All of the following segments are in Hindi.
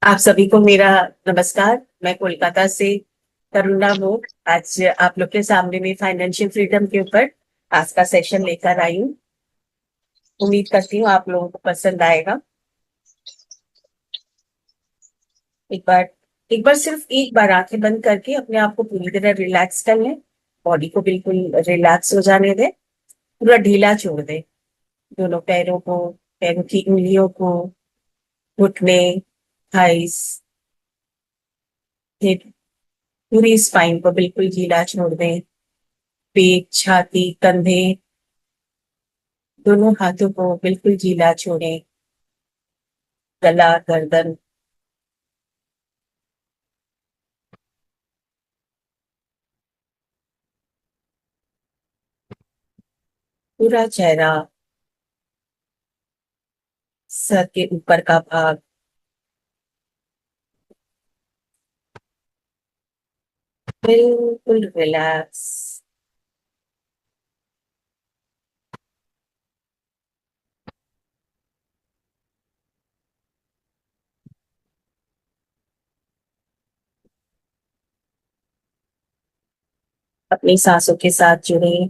आप सभी को मेरा नमस्कार। मैं कोलकाता से करुणा हूँ। आज आप लोग के सामने में फाइनेंशियल फ्रीडम के ऊपर आज का सेशन लेकर आई हूँ। उम्मीद करती हूँ आप लोगों को पसंद आएगा। एक बार एक बार सिर्फ एक बार आंखें बंद करके अपने आप को पूरी तरह रिलैक्स कर लें। बॉडी को बिल्कुल रिलैक्स हो जाने दें। पूरा ढीला छोड़ दें। दोनों पैरों को, पैरों की उंगलियों को, घुटने, थाइस, हिप, पूरी स्पाइन को बिल्कुल ढीला छोड़ दें। पेट, छाती, कंधे, दोनों हाथों को बिल्कुल ढीला छोड़ें। गला, गर्दन, पूरा चेहरा, सर के ऊपर का भाग बिल्कुल रिलैक्स। अपनी सांसों के साथ जुड़े।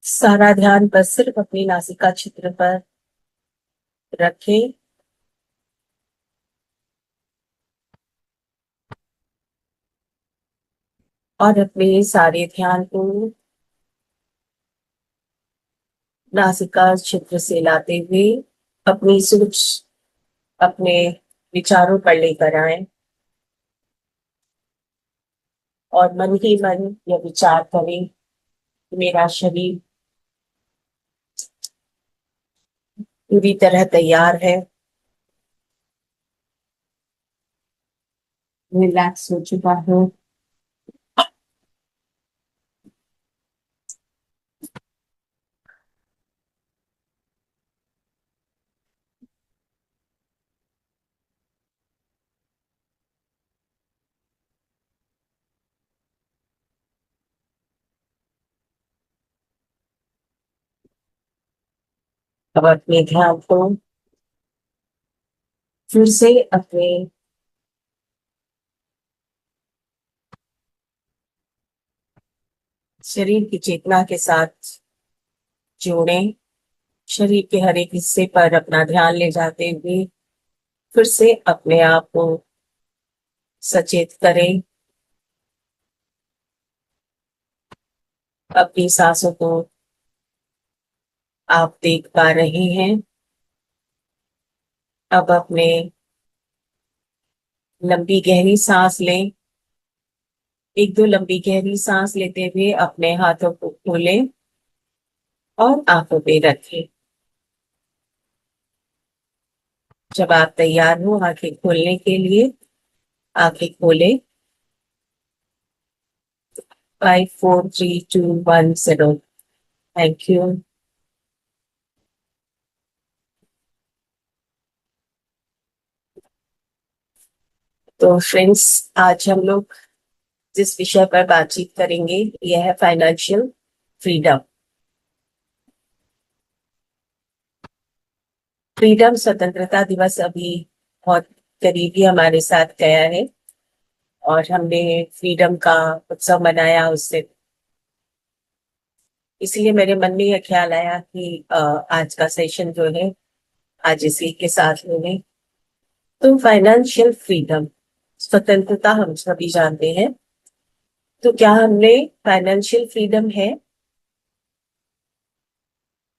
सारा ध्यान बस सिर्फ अपनी नासिका छिद्र पर रखें और अपने सारे ध्यान को नासिका छिद्र से लाते हुए अपनी सोच, अपने विचारों पर लेकर आए और मन ही मन यह विचार करें कि मेरा शरीर पूरी तरह तैयार है, रिलैक्स हो चुका हूँ। अब अपने ध्यान को फिर से अपने शरीर की चेतना के साथ जोड़ें। शरीर के हर एक हिस्से पर अपना ध्यान ले जाते हुए फिर से अपने आप को सचेत करें। अपनी सांसों को आप देख पा रहे हैं। अब अपने लंबी गहरी सांस लें। एक दो लंबी गहरी सांस लेते हुए अपने हाथों को खोलें और आंखों पे रखें। जब आप तैयार हो आंखें खोलने के लिए, आंखें खोलें। 5 4 3 2 1 0। Thank you. तो फ्रेंड्स, आज हम लोग जिस विषय पर बातचीत करेंगे यह है फाइनेंशियल फ्रीडम। फ्रीडम, स्वतंत्रता दिवस अभी बहुत करीबी हमारे साथ गया है और हमने फ्रीडम का उत्सव मनाया उससे। इसलिए मेरे मन में यह ख्याल आया कि आज का सेशन जो है आज इसी के साथ लेंगे। तो फाइनेंशियल फ्रीडम, स्वतंत्रता हम सभी जानते हैं। तो क्या हमने फाइनेंशियल फ्रीडम है?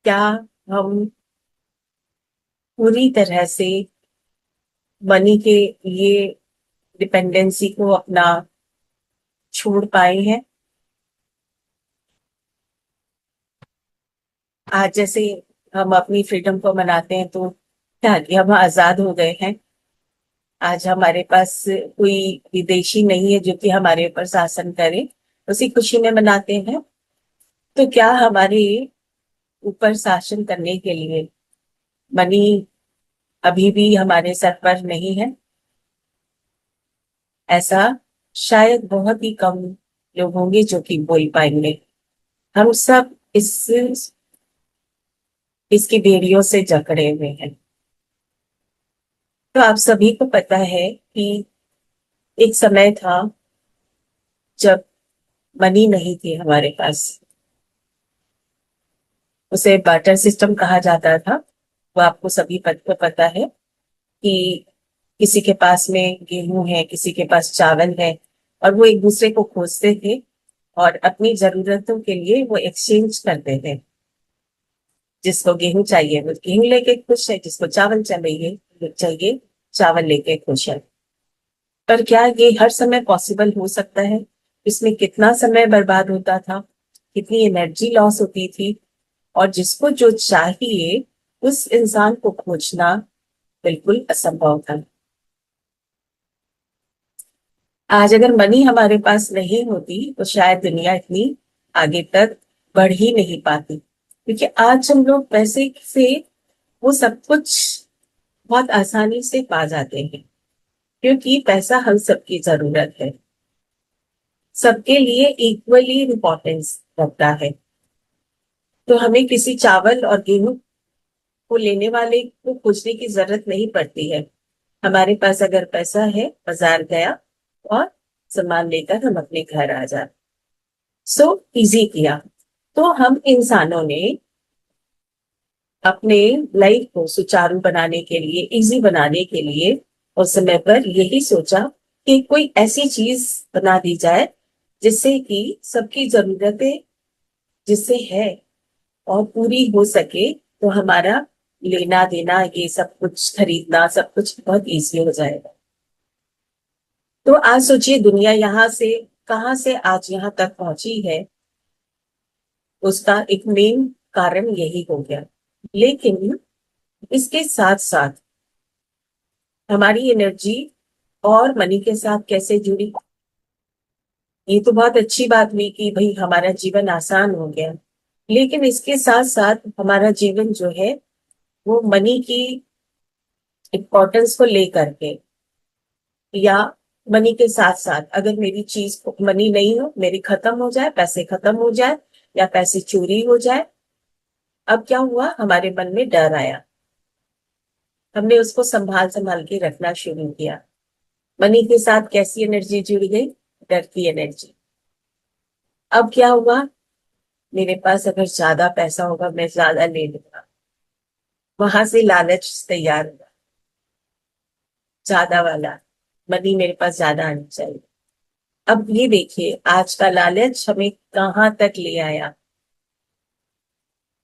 क्या हम पूरी तरह से मनी के लिए डिपेंडेंसी को अपना छोड़ पाए हैं? आज जैसे हम अपनी फ्रीडम को मनाते हैं तो क्या कि हम आजाद हो गए हैं। आज हमारे पास कोई विदेशी नहीं है जो कि हमारे ऊपर शासन करे। उसी खुशी में मनाते हैं। तो क्या हमारे ऊपर शासन करने के लिए मनी अभी भी हमारे सर पर नहीं है? ऐसा शायद बहुत ही कम लोग होंगे जो कि बोल पाएंगे। हम सब इसकी बेड़ियों से जकड़े हुए हैं। तो आप सभी को पता है कि एक समय था जब मनी नहीं थी हमारे पास। उसे बार्टर सिस्टम कहा जाता था। वो आपको सभी को पता है कि किसी के पास में गेहूं है, किसी के पास चावल है, और वो एक दूसरे को खोजते थे और अपनी जरूरतों के लिए वो एक्सचेंज करते थे। जिसको गेहूं चाहिए वो गेहूं लेके खुश है, जिसको चावल चाहिए चावल लेके खुश है। पर क्या ये हर समय पॉसिबल हो सकता है? इसमें कितना समय बर्बाद होता था, कितनी एनर्जी लॉस होती थी, और जिसको जो चाहिए उस इंसान को खोजना बिल्कुल असंभव था। आज अगर मनी हमारे पास नहीं होती तो शायद दुनिया इतनी आगे तक बढ़ ही नहीं पाती, क्योंकि आज हम लोग पैसे से वो सब कुछ बहुत आसानी से पा जाते हैं, क्योंकि पैसा हम सबकी जरूरत है, सबके लिए इक्वली इम्पोर्टेंस रखता है। तो हमें किसी चावल और गेहूं को लेने वाले को खोजने की जरूरत नहीं पड़ती है। हमारे पास अगर पैसा है, बाजार गया और सामान लेकर हम अपने घर आ जाते। सो इजी किया। तो हम इंसानों ने अपने लाइफ को सुचारू बनाने के लिए, इजी बनाने के लिए उस समय पर यही सोचा कि कोई ऐसी चीज बना दी जाए जिससे कि सबकी जरूरतें जिससे है और पूरी हो सके, तो हमारा लेना देना, ये सब कुछ खरीदना, सब कुछ बहुत इजी हो जाएगा। तो आज सोचिए दुनिया यहाँ से कहाँ से आज यहाँ तक पहुंची है, उसका एक मेन कारण यही हो गया। लेकिन इसके साथ साथ हमारी एनर्जी और मनी के साथ कैसे जुड़ी? ये तो बहुत अच्छी बात हुई कि भाई हमारा जीवन आसान हो गया, लेकिन इसके साथ साथ हमारा जीवन जो है वो मनी की इम्पोर्टेंस को लेकर के, या मनी के साथ साथ अगर मेरी चीज मनी नहीं हो, मेरी खत्म हो जाए, पैसे खत्म हो जाए या पैसे चोरी हो जाए, अब क्या हुआ, हमारे मन में डर आया। हमने उसको संभाल संभाल के रखना शुरू किया। मनी के साथ कैसी एनर्जी जुड़ गई? डर की एनर्जी। अब क्या हुआ, मेरे पास अगर ज्यादा पैसा होगा मैं ज्यादा ले लूंगा। वहां से लालच तैयार हुआ, ज्यादा वाला, मनी मेरे पास ज्यादा आनी चाहिए। अब ये देखिए आज का लालच हमें कहाँ तक ले आया।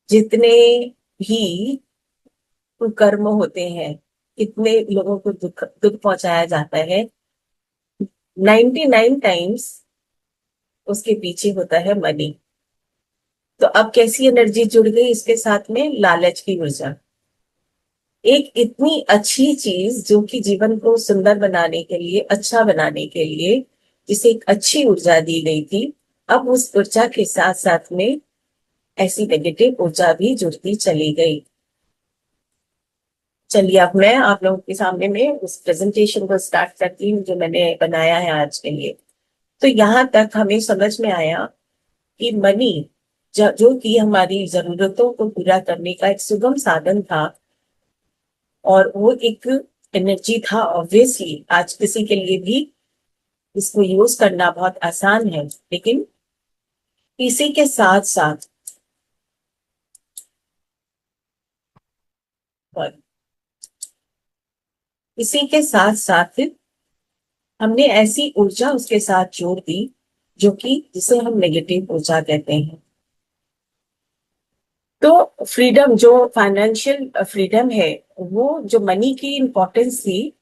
जितने भी कुकर्म होते हैं, कितने लोगों को दुख दुख पहुंचाया जाता है, 99 टाइम्स उसके पीछे होता है मनी। तो अब कैसी एनर्जी जुड़ गई इसके साथ में? लालच की ऊर्जा। एक इतनी अच्छी चीज जो कि जीवन को सुंदर बनाने के लिए, अच्छा बनाने के लिए, जिसे एक अच्छी ऊर्जा दी गई थी, अब उस ऊर्जा के साथ साथ में ऐसी नेगेटिव ऊर्जा भी जुड़ती चली गई। चलिए अब मैं आप लोगों के सामने में उस प्रेजेंटेशन को स्टार्ट करती हूँ जो मैंने बनाया है आज के लिए। तो यहाँ तक हमें समझ में आया कि मनी जो कि हमारी जरूरतों को पूरा करने का एक सुगम साधन था, और वो एक एनर्जी था। ऑब्वियसली आज किसी के लिए भी इसको यूज करना बहुत आसान है, लेकिन इसी के साथ साथ और इसी के साथ साथ हमने ऐसी ऊर्जा उसके साथ जोड़ दी जो कि जिसे हम नेगेटिव ऊर्जा कहते हैं। तो फ्रीडम, जो फाइनेंशियल फ्रीडम है, वो जो मनी की इंपॉर्टेंस थी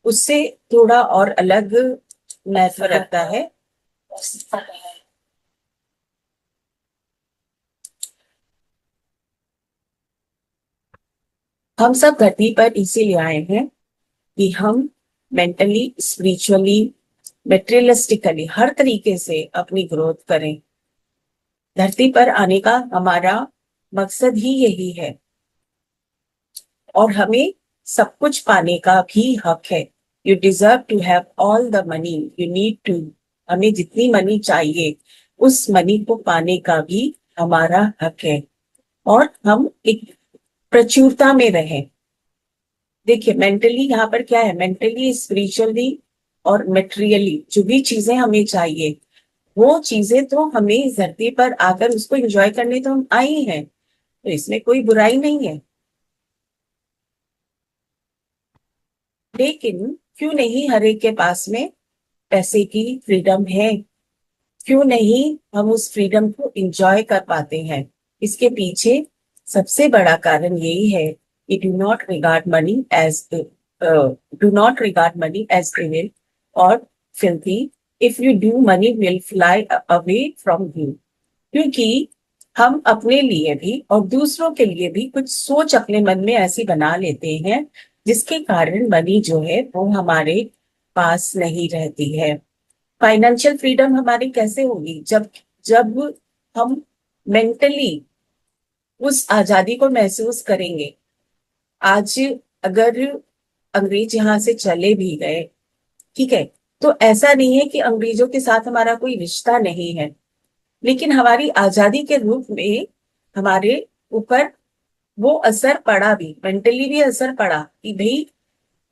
उससे थोड़ा और अलग महत्व रखता है। हम सब धरती पर इसीलिए आए हैं कि हम मेंटली, स्पिरिचुअली, मेटेरियलिस्टिकली हर तरीके से अपनी ग्रोथ करें। धरती पर आने का हमारा मकसद ही यही है, और हमें सब कुछ पाने का भी हक है। You deserve to have all the money you need to. हमें जितनी मनी चाहिए उस मनी को पाने का भी हमारा हक है, और हम एक प्रचुरता में रहें। देखिए मेंटली यहाँ पर क्या है, मेंटली, स्पिरिचुअली और मेटेरियली जो भी चीजें हमें चाहिए, वो चीजें तो हमें इस धरती पर आकर उसको एंजॉय करने तो हम आए ही हैं, तो इसमें कोई बुराई नहीं है। लेकिन क्यों नहीं हर एक के पास में पैसे की फ्रीडम है? क्यों नहीं हम उस फ्रीडम को एंजॉय कर पाते हैं? इसके पीछे सबसे बड़ा कारण यही है कि do not regard money as evil और filthy. If you do money will fly away from you. क्योंकि हम अपने लिए भी और दूसरों के लिए भी कुछ सोच अपने मन में ऐसी बना लेते हैं, जिसके कारण मनी जो है वो हमारे पास नहीं रहती है। फाइनेंशियल फ्रीडम हमारी कैसे होगी? जब जब हम मेंटली उस आजादी को महसूस करेंगे। आज अगर अंग्रेज यहाँ से चले भी गए, ठीक है, तो ऐसा नहीं है कि अंग्रेजों के साथ हमारा कोई रिश्ता नहीं है, लेकिन हमारी आजादी के रूप में हमारे ऊपर वो असर पड़ा भी, मेंटली भी असर पड़ा कि भाई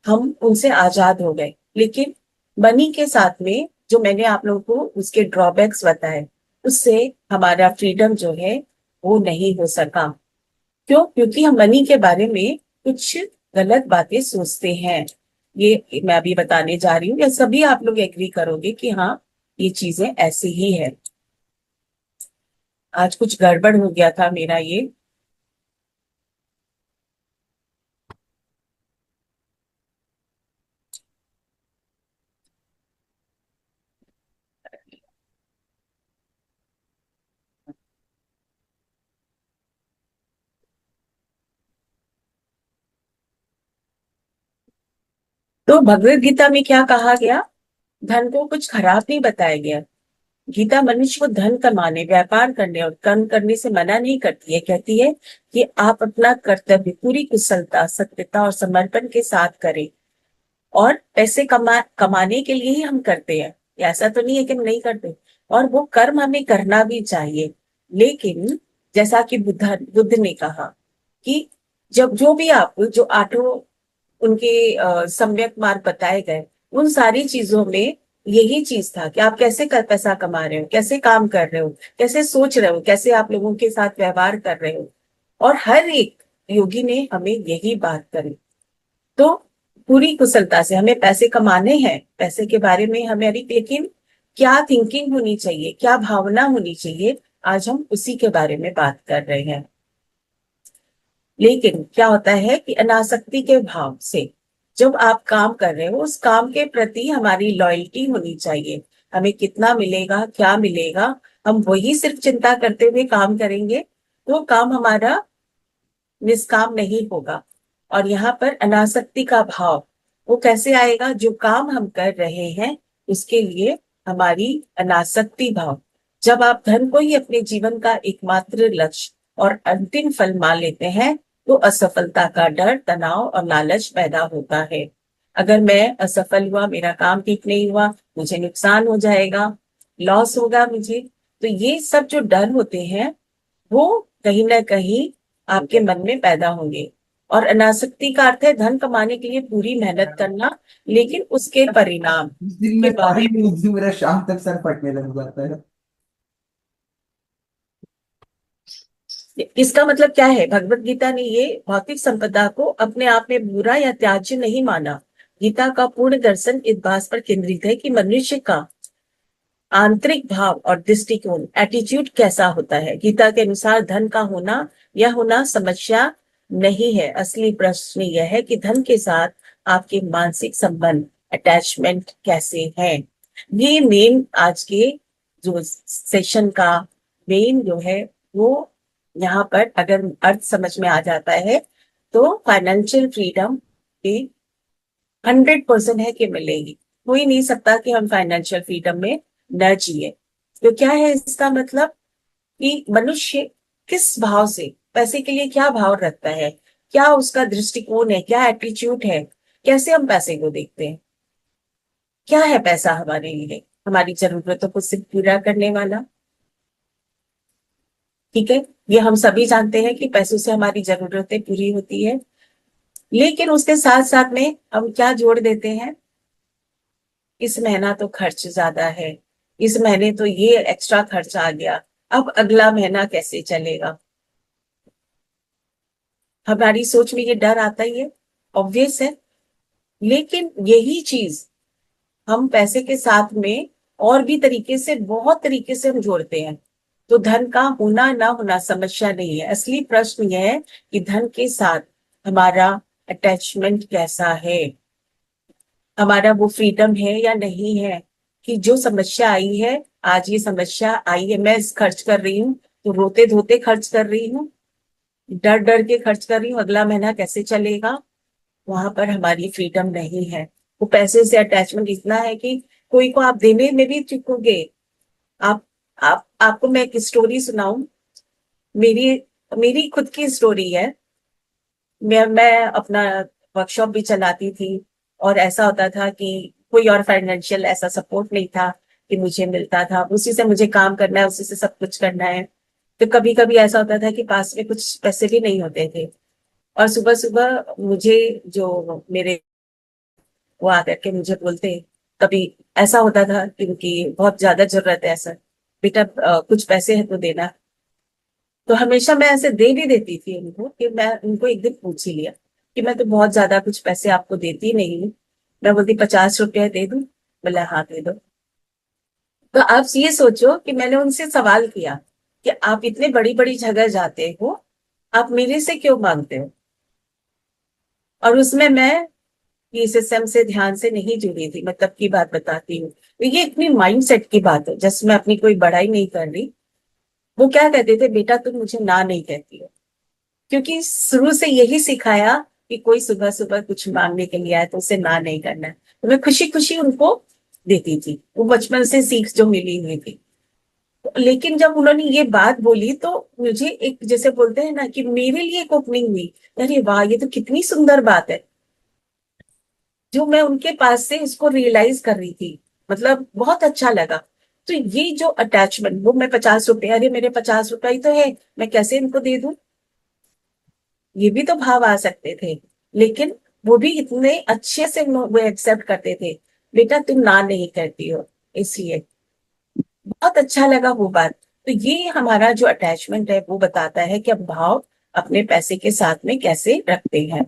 हम उनसे आजाद हो गए। लेकिन मनी के साथ में जो मैंने आप लोगों को उसके ड्रॉबैक्स बताए, उससे हमारा फ्रीडम जो है वो नहीं हो सका। क्यों? क्योंकि हम मनी के बारे में कुछ गलत बातें सोचते हैं। ये मैं अभी बताने जा रही हूँ, या सभी आप लोग एग्री करोगे कि हाँ ये चीजें ऐसी ही है। आज कुछ गड़बड़ हो गया था मेरा ये। तो भगवत गीता में क्या कहा गया? धन को कुछ खराब नहीं बताया गया। गीता मनुष्य को धन कमाने, व्यापार करने और कर्म करने से मना नहीं करती है। कहती है कि आप अपना कर्तव्य पूरी कुशलता, सत्यता और समर्पण के साथ करें, और पैसे कमाने के लिए ही हम करते हैं। ऐसा तो नहीं है कि हम नहीं करते, और वो कर्म हमें करना भी चाहिए। लेकिन जैसा कि बुद्ध ने कहा कि जब जो भी आप जो आठों उनके सम्यक मार्ग बताए गए, उन सारी चीजों में यही चीज था कि आप कैसे कर पैसा कमा रहे हो, कैसे काम कर रहे हो, कैसे सोच रहे हो, कैसे आप लोगों के साथ व्यवहार कर रहे हो। और हर एक योगी ने हमें यही बात करी। तो पूरी कुशलता से हमें पैसे कमाने हैं, पैसे के बारे में हमें अभी, लेकिन क्या थिंकिंग होनी चाहिए, क्या भावना होनी चाहिए, आज हम उसी के बारे में बात कर रहे हैं। लेकिन क्या होता है कि अनासक्ति के भाव से जब आप काम कर रहे हो, उस काम के प्रति हमारी लॉयल्टी होनी चाहिए। हमें कितना मिलेगा, क्या मिलेगा, हम वही सिर्फ चिंता करते हुए काम करेंगे तो काम हमारा निष्काम नहीं होगा। और यहाँ पर अनासक्ति का भाव वो कैसे आएगा? जो काम हम कर रहे हैं उसके लिए हमारी अनासक्ति भाव। जब आप धन को ही अपने जीवन का एकमात्र लक्ष्य और अंतिम फल मान लेते हैं, तो असफलता का डर, तनाव और लालच पैदा होता है। अगर मैं असफल हुआ, मेरा काम ठीक नहीं हुआ, मुझे नुकसान हो जाएगा, लॉस होगा मुझे, तो ये सब जो डर होते हैं वो कहीं ना कहीं आपके मन में पैदा होंगे। और अनासक्ति का अर्थ है धन कमाने के लिए पूरी मेहनत करना, लेकिन उसके परिणाम उस दिन के मैं बारे पढ़ाई में, उस दिन मेरा शाम तक सर फटने लग जाता है। में, इसका मतलब क्या है? भगवत गीता ने ये भौतिक संपदा को अपने आप में बुरा या त्याज्य नहीं माना। गीता का पूर्ण दर्शन इस बात पर केंद्रित है कि मनुष्य का आंतरिक भाव और दृष्टिकोण, एटीट्यूड कैसा होता है। गीता के अनुसार धन का होना या होना समस्या नहीं है। असली प्रश्न यह है कि धन के साथ आपके मानसिक संबंध, अटैचमेंट कैसे हैं। ये मेन आज के जो सेशन का मेन जो है वो, यहाँ पर अगर अर्थ समझ में आ जाता है तो फाइनेंशियल फ्रीडम 100% है कि मिलेगी। हो ही नहीं सकता कि हम फाइनेंशियल फ्रीडम में न जिए। तो क्या है इसका मतलब? कि मनुष्य किस भाव से, पैसे के लिए क्या भाव रखता है, क्या उसका दृष्टिकोण है, क्या एटीट्यूड है, कैसे हम पैसे को देखते हैं। क्या है पैसा हमारे लिए? हमारी जरूरतों को सिर्फ पूरा करने वाला, ठीक है, ये हम सभी जानते हैं कि पैसों से हमारी जरूरतें पूरी होती है। लेकिन उसके साथ साथ में हम क्या जोड़ देते हैं, इस महीना तो खर्च ज्यादा है, इस महीने तो ये एक्स्ट्रा खर्च आ गया, अब अगला महीना कैसे चलेगा। हमारी सोच में ये डर आता ही है, ऑब्वियस है। लेकिन यही चीज हम पैसे के साथ में और भी तरीके से, बहुत तरीके से हम जोड़ते हैं। तो धन का होना ना होना समस्या नहीं है, असली प्रश्न यह है कि धन के साथ हमारा अटैचमेंट कैसा है, हमारा वो फ्रीडम है या नहीं है। कि जो समस्या आई है, आज ये समस्या आई है, मैं खर्च कर रही हूँ तो रोते धोते खर्च कर रही हूँ, डर डर के खर्च कर रही हूँ, अगला महीना कैसे चलेगा, वहां पर हमारी फ्रीडम नहीं है। वो पैसे से अटैचमेंट इतना है कि कोई को आप देने में भी चूकोगे। आप आपको मैं एक स्टोरी सुनाऊं, मेरी मेरी खुद की स्टोरी है। मैं अपना वर्कशॉप भी चलाती थी, और ऐसा होता था कि कोई और फाइनेंशियल ऐसा सपोर्ट नहीं था कि मुझे मिलता था, उसी से मुझे काम करना है, उसी से सब कुछ करना है। तो कभी कभी ऐसा होता था कि पास में कुछ पैसे भी नहीं होते थे, और सुबह सुबह मुझे जो मेरे वो आकर के मुझे बोलते, कभी ऐसा होता था कि उनकी बहुत ज्यादा जरूरत है, ऐसा बेटा कुछ पैसे है तो देना। तो हमेशा मैं ऐसे दे भी देती थी उनको, कि मैं उनको एक दिन पूछ ही लिया कि मैं तो बहुत ज्यादा कुछ पैसे आपको देती नहीं हूँ। मैं बोलती 50 रुपया दे दूं, बोला हाँ दे दो। तो आप ये सोचो कि मैंने उनसे सवाल किया कि आप इतने बड़ी बड़ी जगह जाते हो, आप मेरे से क्यों मांगते हो। और उसमें मैं ये सिस्टम से ध्यान से नहीं जुड़ी थी, मैं तब की बात बताती हूँ। तो ये अपनी माइंड सेट की बात है, जैसे मैं अपनी कोई बड़ाई नहीं कर रही। वो क्या कहते थे, बेटा तुम मुझे ना नहीं कहती हो, क्योंकि शुरू से यही सिखाया कि कोई सुबह सुबह कुछ मांगने के लिए आए तो उसे ना नहीं करना है। तो मैं खुशी खुशी उनको देती थी, वो बचपन से सीख जो मिली हुई थी। लेकिन जब उन्होंने ये बात बोली तो मुझे एक, जैसे बोलते हैं ना, कि मेरे लिए एक ओपनिंग हुई। अरे वाह, ये तो कितनी सुंदर बात है, जो मैं उनके पास से उसको रियलाइज कर रही थी। मतलब बहुत अच्छा लगा। तो ये जो अटैचमेंट, वो मैं 50 रुपए, अरे मेरे 50 रुपए ही तो है, मैं कैसे इनको दे दूं, ये भी तो भाव आ सकते थे। लेकिन वो भी इतने अच्छे से वो एक्सेप्ट करते थे, बेटा तुम ना नहीं करती हो, इसलिए बहुत अच्छा लगा वो बात। तो ये हमारा जो अटैचमेंट है वो बताता है कि हम भाव अपने पैसे के साथ में कैसे रखते हैं।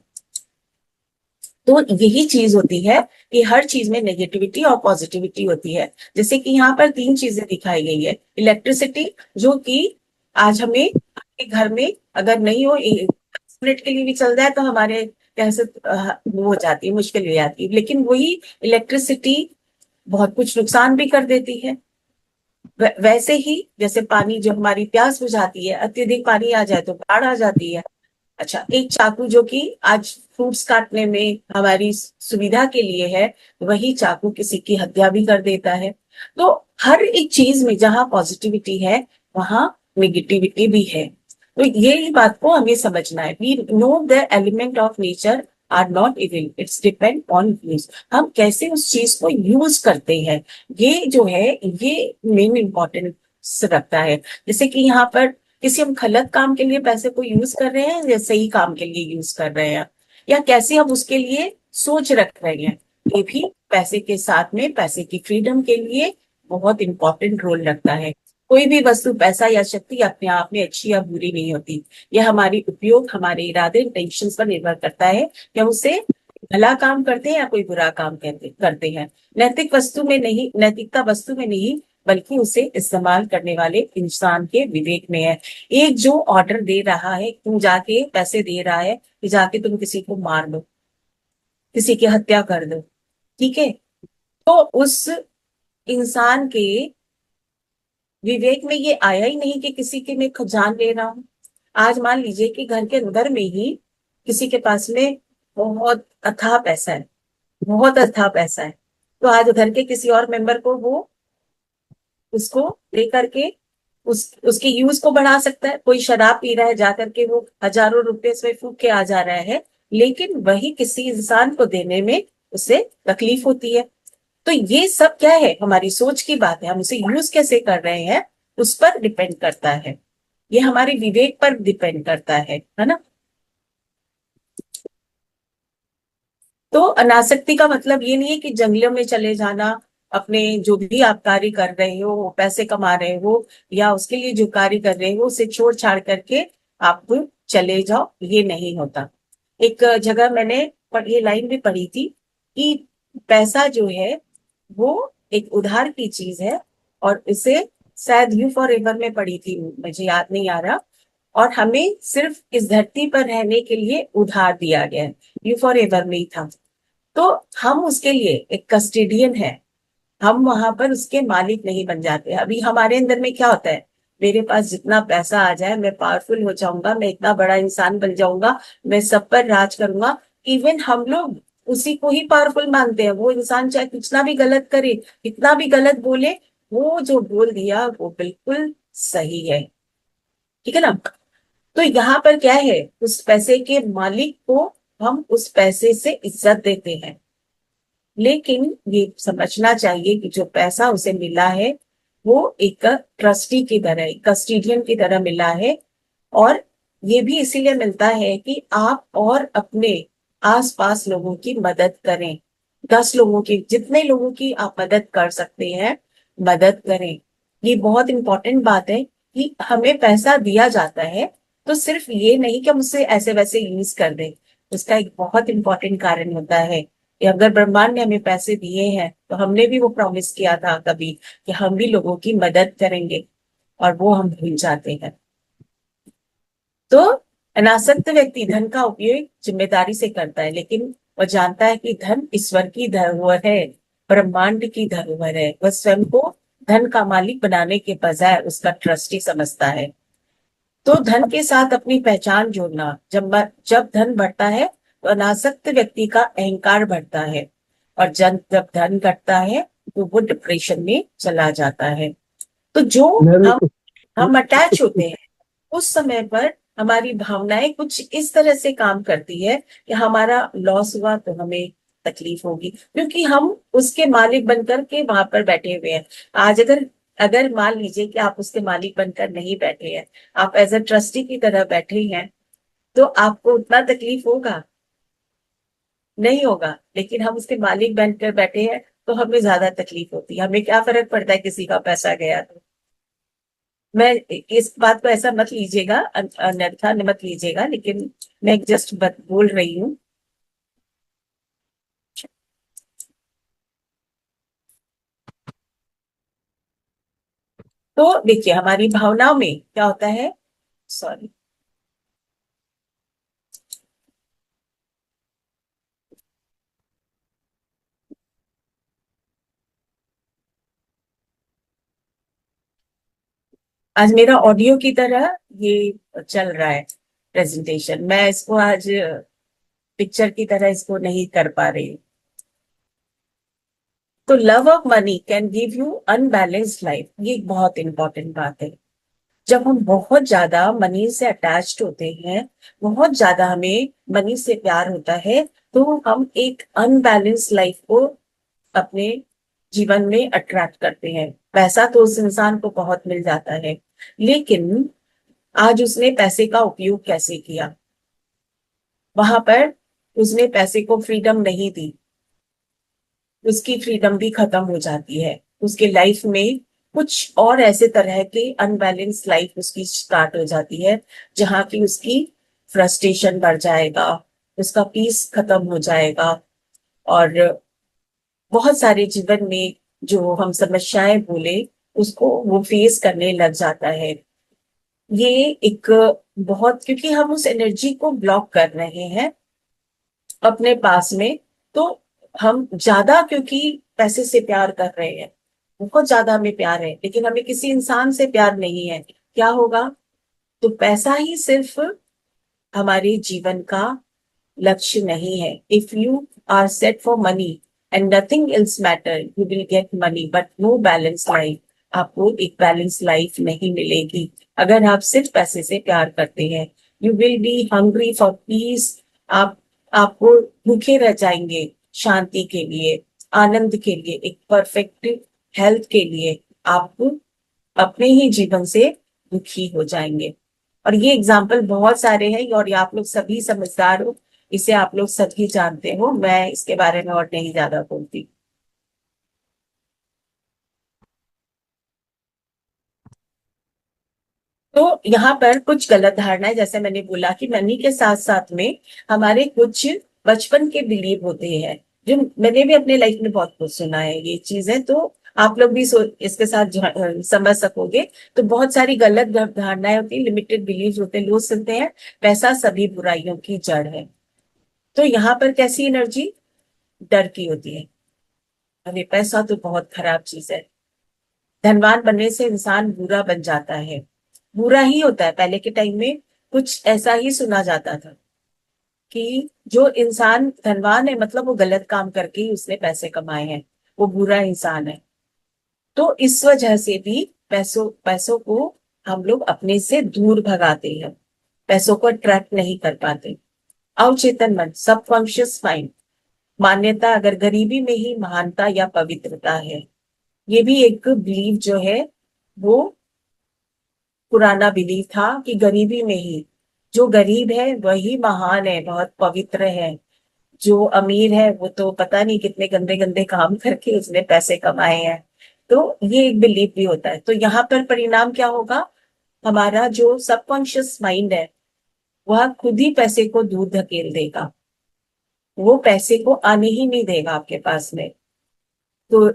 तो यही चीज होती है कि हर चीज में नेगेटिविटी और पॉजिटिविटी होती है। जैसे कि यहाँ पर तीन चीजें दिखाई गई है। इलेक्ट्रिसिटी, जो कि आज हमें आपके घर में अगर नहीं हो, 10 मिनट के लिए भी चल जाए तो हमारे कैसे वो हो जाती है, मुश्किल हो जाती है। लेकिन वही इलेक्ट्रिसिटी बहुत कुछ नुकसान भी कर देती है। वैसे ही जैसे पानी, जो हमारी प्यास बुझाती है, अत्यधिक पानी आ जाए तो बाढ़ आ जाती है। अच्छा, एक चाकू जो कि आज फ्रूट्स काटने में हमारी सुविधा के लिए है, वही चाकू किसी की हत्या भी कर देता है। तो हर एक चीज में जहां पॉजिटिविटी है, वहां निगेटिविटी भी है। तो ये बात को हमें समझना है। We know the element of nature are not evil, it's depend on use. हम कैसे उस चीज को यूज करते हैं, ये जो है, ये मेन इंपॉर्टेंस रखता है। जैसे कि यहाँ पर किसी हम गलत काम के लिए पैसे को यूज कर रहे हैं या सही काम के लिए यूज कर रहे हैं, या कैसे हम उसके लिए सोच रख रहे हैं, ये भी पैसे के साथ में पैसे की फ्रीडम के लिए बहुत इंपॉर्टेंट रोल रखता है। कोई भी वस्तु, पैसा या शक्ति अपने आप में अच्छी या बुरी नहीं होती। यह हमारी उपयोग, हमारे इरादे, इंटेंशन पर निर्भर करता है कि हम उसे भला काम करते हैं या कोई बुरा काम करते हैं। नैतिकता वस्तु में नहीं, बल्कि उसे इस्तेमाल करने वाले इंसान के विवेक में है। एक जो ऑर्डर दे रहा है, तुम जाके पैसे दे रहा है कि जाके तुम किसी को मार दो, किसी की हत्या कर दो, ठीक है, तो उस इंसान के विवेक में ये आया ही नहीं कि किसी की मैं जान ले रहा हूं। आज मान लीजिए कि घर के अंदर में ही किसी के पास में बहुत अथाह पैसा है, बहुत अथाह पैसा है, तो आज घर के किसी और मेंबर को वो उसको दे करके उसके यूज को बढ़ा सकता है। कोई शराब पी रहा है, जाकर के वो हजारों रुपए इसमें फूक के आ जा रहा है, लेकिन वही किसी इंसान को देने में उसे तकलीफ होती है। तो ये सब क्या है, हमारी सोच की बात है, हम उसे यूज कैसे कर रहे हैं उस पर डिपेंड करता है। ये हमारे विवेक पर डिपेंड करता है ना। तो अनासक्ति का मतलब ये नहीं है कि जंगलों में चले जाना, अपने जो भी आप कार्य कर रहे हो, पैसे कमा रहे हो, या उसके लिए जो कार्य कर रहे हो उसे छोड़ छाड़ करके आप चले जाओ, ये नहीं होता। एक जगह मैंने ये लाइन भी पढ़ी थी कि पैसा जो है वो एक उधार की चीज है, और इसे शायद यू फॉर एवर में पढ़ी थी, मुझे याद नहीं आ रहा। और हमें सिर्फ इस धरती पर रहने के लिए उधार दिया गया है, यू फॉर एवर में ही था। तो हम उसके लिए एक कस्टोडियन है, हम वहां पर उसके मालिक नहीं बन जाते। अभी हमारे अंदर में क्या होता है, मेरे पास जितना पैसा आ जाए, मैं पावरफुल हो जाऊंगा, मैं इतना बड़ा इंसान बन जाऊंगा, मैं सब पर राज करूंगा। इवन हम लोग उसी को ही पावरफुल मानते हैं। वो इंसान चाहे कितना भी गलत करे, कितना भी गलत बोले, वो जो बोल दिया वो बिल्कुल सही है, ठीक है ना। तो यहाँ पर क्या है, उस पैसे के मालिक को हम उस पैसे से इज्जत देते हैं। लेकिन ये समझना चाहिए कि जो पैसा उसे मिला है वो एक ट्रस्टी की तरह, एक कस्टोडियन की तरह मिला है। और ये भी इसीलिए मिलता है कि आप और अपने आसपास लोगों की मदद करें। 10 लोगों की, जितने लोगों की आप मदद कर सकते हैं, मदद करें। ये बहुत इंपॉर्टेंट बात है कि हमें पैसा दिया जाता है तो सिर्फ ये नहीं कि हम उसे ऐसे वैसे यूज कर दें। उसका एक बहुत इंपॉर्टेंट कारण होता है कि अगर ब्रह्मांड ने हमें पैसे दिए हैं तो हमने भी वो प्रॉमिस किया था कभी कि हम भी लोगों की मदद करेंगे, और वो हम भूल जाते हैं। तो अनासक्त व्यक्ति धन का उपयोग जिम्मेदारी से करता है, लेकिन वह जानता है कि धन ईश्वर की धरोहर है, ब्रह्मांड की धरोहर है। वह स्वयं को धन का मालिक बनाने के बजाय उसका ट्रस्टी समझता है। तो धन के साथ अपनी पहचान जोड़ना, जब धन बढ़ता है तो अनासक्त व्यक्ति का अहंकार बढ़ता है, और जब धन घटता है तो वो डिप्रेशन में चला जाता है। तो जो मैं हम हम अटैच होते हैं, उस समय पर हमारी भावनाएं कुछ इस तरह से काम करती है कि हमारा लॉस हुआ तो हमें तकलीफ होगी, क्योंकि हम उसके मालिक बनकर के वहां पर बैठे हुए हैं। आज अगर अगर मान लीजिए कि आप उसके मालिक बनकर नहीं बैठे हैं, आप एज अ ट्रस्टी की तरह बैठे हैं, तो आपको उतना तकलीफ होगा नहीं होगा। लेकिन हम उसके मालिक बनकर बैठे हैं तो हमें ज्यादा तकलीफ होती है। हमें क्या फर्क पड़ता है किसी का पैसा गया तो। मैं इस बात को ऐसा मत लीजिएगा, अन्यथा मत लीजिएगा, लेकिन मैं जस्ट बोल रही हूँ। तो देखिए हमारी भावनाओं में क्या होता है, सॉरी, आज मेरा ऑडियो की तरह ये चल रहा है प्रेजेंटेशन, मैं इसको आज पिक्चर की तरह इसको नहीं कर पा रही। तो love of money can give you unbalanced life, ये एक बहुत इंपॉर्टेंट बात है। जब हम बहुत ज्यादा मनी से अटैच्ड होते हैं, बहुत ज्यादा हमें मनी से प्यार होता है, तो हम एक अनबैलेंस लाइफ को अपने जीवन में अट्रैक्ट करते हैं। पैसा तो उस इंसान को बहुत मिल जाता है, लेकिन आज उसने पैसे का उपयोग कैसे किया, वहां पर उसने पैसे को फ्रीडम नहीं दी, उसकी फ्रीडम भी खत्म हो जाती है। उसके लाइफ में कुछ और ऐसे तरह के अनबैलेंस लाइफ उसकी स्टार्ट हो जाती है, जहां की उसकी फ्रस्ट्रेशन बढ़ जाएगा, उसका पीस खत्म हो जाएगा, और बहुत सारे जीवन में जो हम समस्याएं बोले उसको वो फेस करने लग जाता है। ये एक बहुत, क्योंकि हम उस एनर्जी को ब्लॉक कर रहे हैं अपने पास में। तो हम ज्यादा, क्योंकि पैसे से प्यार कर रहे हैं, बहुत ज्यादा हमें प्यार है, लेकिन हमें किसी इंसान से प्यार नहीं है, क्या होगा। तो पैसा ही सिर्फ हमारे जीवन का लक्ष्य नहीं है। If you are set for money and nothing else matter, you will get money but no balance life. आपको एक बैलेंस लाइफ नहीं मिलेगी। अगर आप सिर्फ पैसे से प्यार करते हैं, you will be hungry for piece. आप आपको भूखे रह जाएंगे शांति के लिए, आनंद के लिए, एक परफेक्ट हेल्थ के लिए। आप अपने ही जीवन से दुखी हो जाएंगे। और ये एग्जाम्पल बहुत सारे हैं, और ये आप लोग सभी समझदार हो, इसे आप लोग सभी जानते हो, मैं इसके बारे में और नहीं ज्यादा बोलती। तो यहाँ पर कुछ गलत धारणाएं, जैसे मैंने बोला कि मनी के साथ साथ में हमारे कुछ बचपन के बिलीव होते हैं, जो मैंने भी अपने लाइफ में बहुत कुछ सुना है ये चीजें, तो आप लोग भी इसके साथ समझ सकोगे। तो बहुत सारी गलत धारणाएं होती है, लिमिटेड बिलीव होते हैं। लोग सुनते हैं पैसा सभी बुराइयों की जड़ है, तो यहाँ पर कैसी एनर्जी डर की होती है। अरे पैसा तो बहुत खराब चीज है, धनवान बनने से इंसान बुरा बन जाता है। बुरा ही होता है, पहले के टाइम में कुछ ऐसा ही सुना जाता था कि जो इंसान धनवान है मतलब वो गलत काम करके ही उसने पैसे कमाए हैं, वो बुरा इंसान है। तो इस वजह से भी पैसों पैसों को हम लोग अपने से दूर भगाते हैं, पैसों को अट्रैक्ट नहीं कर पाते। अवचेतन मन, सबकॉन्शियस माइंड, मान्यता अगर गरीबी में ही महानता या पवित्रता है, ये भी एक बिलीव जो है, वो पुराना बिलीव था कि गरीबी में ही, जो गरीब है वही महान है, बहुत पवित्र है। जो अमीर है वो तो पता नहीं कितने गंदे गंदे काम करके उसने पैसे कमाए हैं। तो ये एक बिलीव भी होता है। तो यहाँ पर परिणाम क्या होगा, हमारा जो सबकॉन्शियस माइंड है वह खुद ही पैसे को दूर धकेल देगा, वो पैसे को आने ही नहीं देगा आपके पास में। तो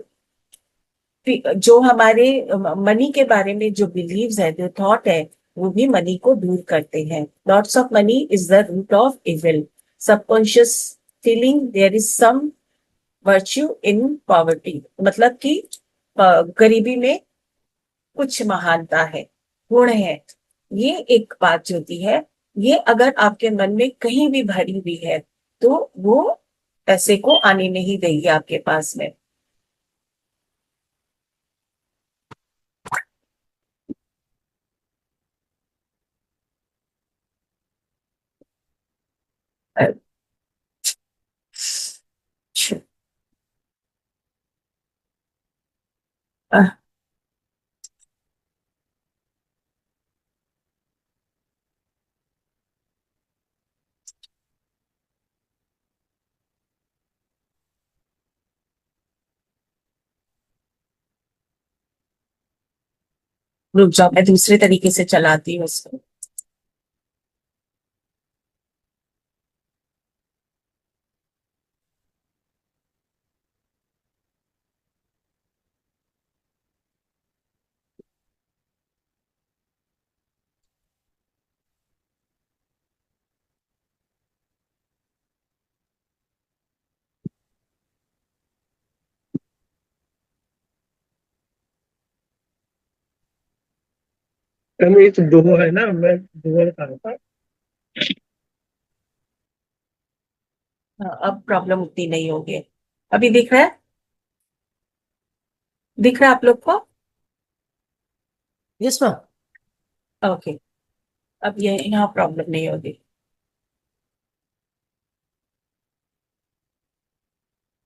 जो हमारे मनी के बारे में जो बिलीव्स है, जो थॉट है, वो भी मनी को दूर करते हैं। Lots of money is the root of evil. Subconscious feeling there is some virtue in poverty, मतलब कि गरीबी में कुछ महानता है, गुण है। ये एक बात जो होती है, ये अगर आपके मन में कहीं भी भरी हुई है तो वो पैसे को आने नहीं देगी आपके पास में। अच्छा, रुक जाओ, मैं दूसरे तरीके से चलाती हूँ उसको। ये तो दो है ना, मैं दो बता रहा था। हाँ, अब प्रॉब्लम उतनी नहीं होगी। अभी दिख रहा है, दिख रहा है आप लोग को? Yes ma'am. ओके, अब ये यहाँ प्रॉब्लम नहीं होगी।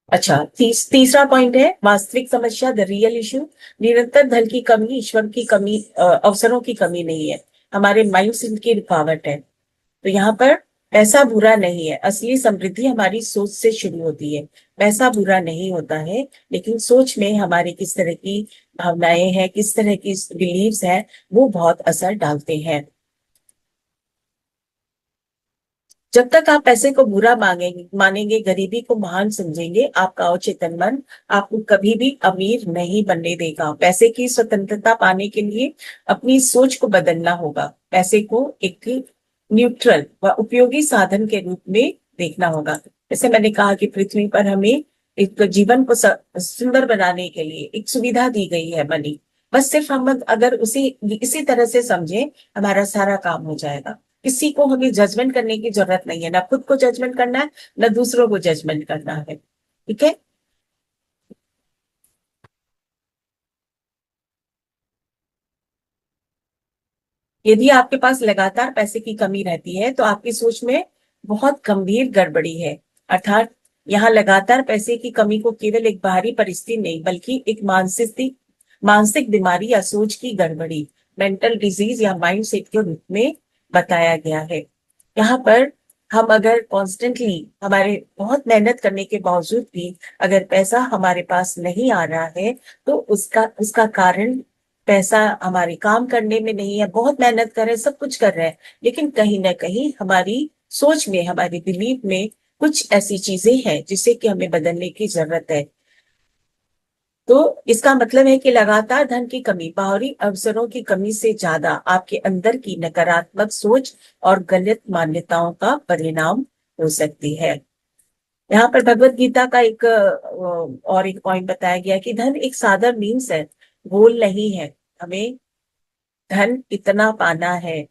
अच्छा, तीसरा पॉइंट है वास्तविक समस्या, द रियल इशू। निरंतर धन की कमी ईश्वर की कमी, अवसरों की कमी नहीं है, हमारे माइंड की रुकावट है। तो यहाँ पर पैसा बुरा नहीं है, असली समृद्धि हमारी सोच से शुरू होती है। पैसा बुरा नहीं होता है, लेकिन सोच में हमारे किस तरह की भावनाएं हैं, किस तरह की बिलीव्स हैं, वो बहुत असर डालते हैं। जब तक आप पैसे को बुरा मानेंगे, गरीबी को महान समझेंगे, आपका अवचेतन मन आपको कभी भी अमीर नहीं बनने देगा। पैसे की स्वतंत्रता पाने के लिए अपनी सोच को बदलना होगा। पैसे को एक न्यूट्रल व उपयोगी साधन के रूप में देखना होगा। जैसे मैंने कहा कि पृथ्वी पर हमें एक जीवन को सुंदर बनाने के लिए एक सुविधा दी गई है मनी। बस सिर्फ हम अगर उसे इसी तरह से समझें, हमारा सारा काम हो जाएगा। किसी को हमें जजमेंट करने की जरूरत नहीं है, ना खुद को जजमेंट करना है, ना दूसरों को जजमेंट करना है। ठीक है। यदि आपके पास लगातार पैसे की कमी रहती है तो आपकी सोच में बहुत गंभीर गड़बड़ी है। अर्थात यहाँ लगातार पैसे की कमी को केवल एक बाहरी परिस्थिति नहीं बल्कि एक मानसिक बीमारी या सोच की गड़बड़ी, मेंटल डिजीज या माइंड सेट के रूप में बताया गया है। यहाँ पर हम अगर कॉन्स्टेंटली हमारे बहुत मेहनत करने के बावजूद भी अगर पैसा हमारे पास नहीं आ रहा है तो उसका उसका कारण पैसा हमारे काम करने में नहीं है। बहुत मेहनत कर रहे हैं, सब कुछ कर रहे हैं, लेकिन कहीं ना कहीं हमारी सोच में, हमारी बिलीफ में कुछ ऐसी चीजें हैं जिसे कि हमें बदलने की जरूरत है। तो इसका मतलब है कि लगातार धन की कमी बाहरी अवसरों की कमी से ज्यादा आपके अंदर की नकारात्मक सोच और गलत मान्यताओं का परिणाम हो सकती है। यहाँ पर भगवत गीता का एक और एक पॉइंट बताया गया है कि धन एक साधारण मीन्स है, गोल नहीं है। हमें धन इतना पाना है,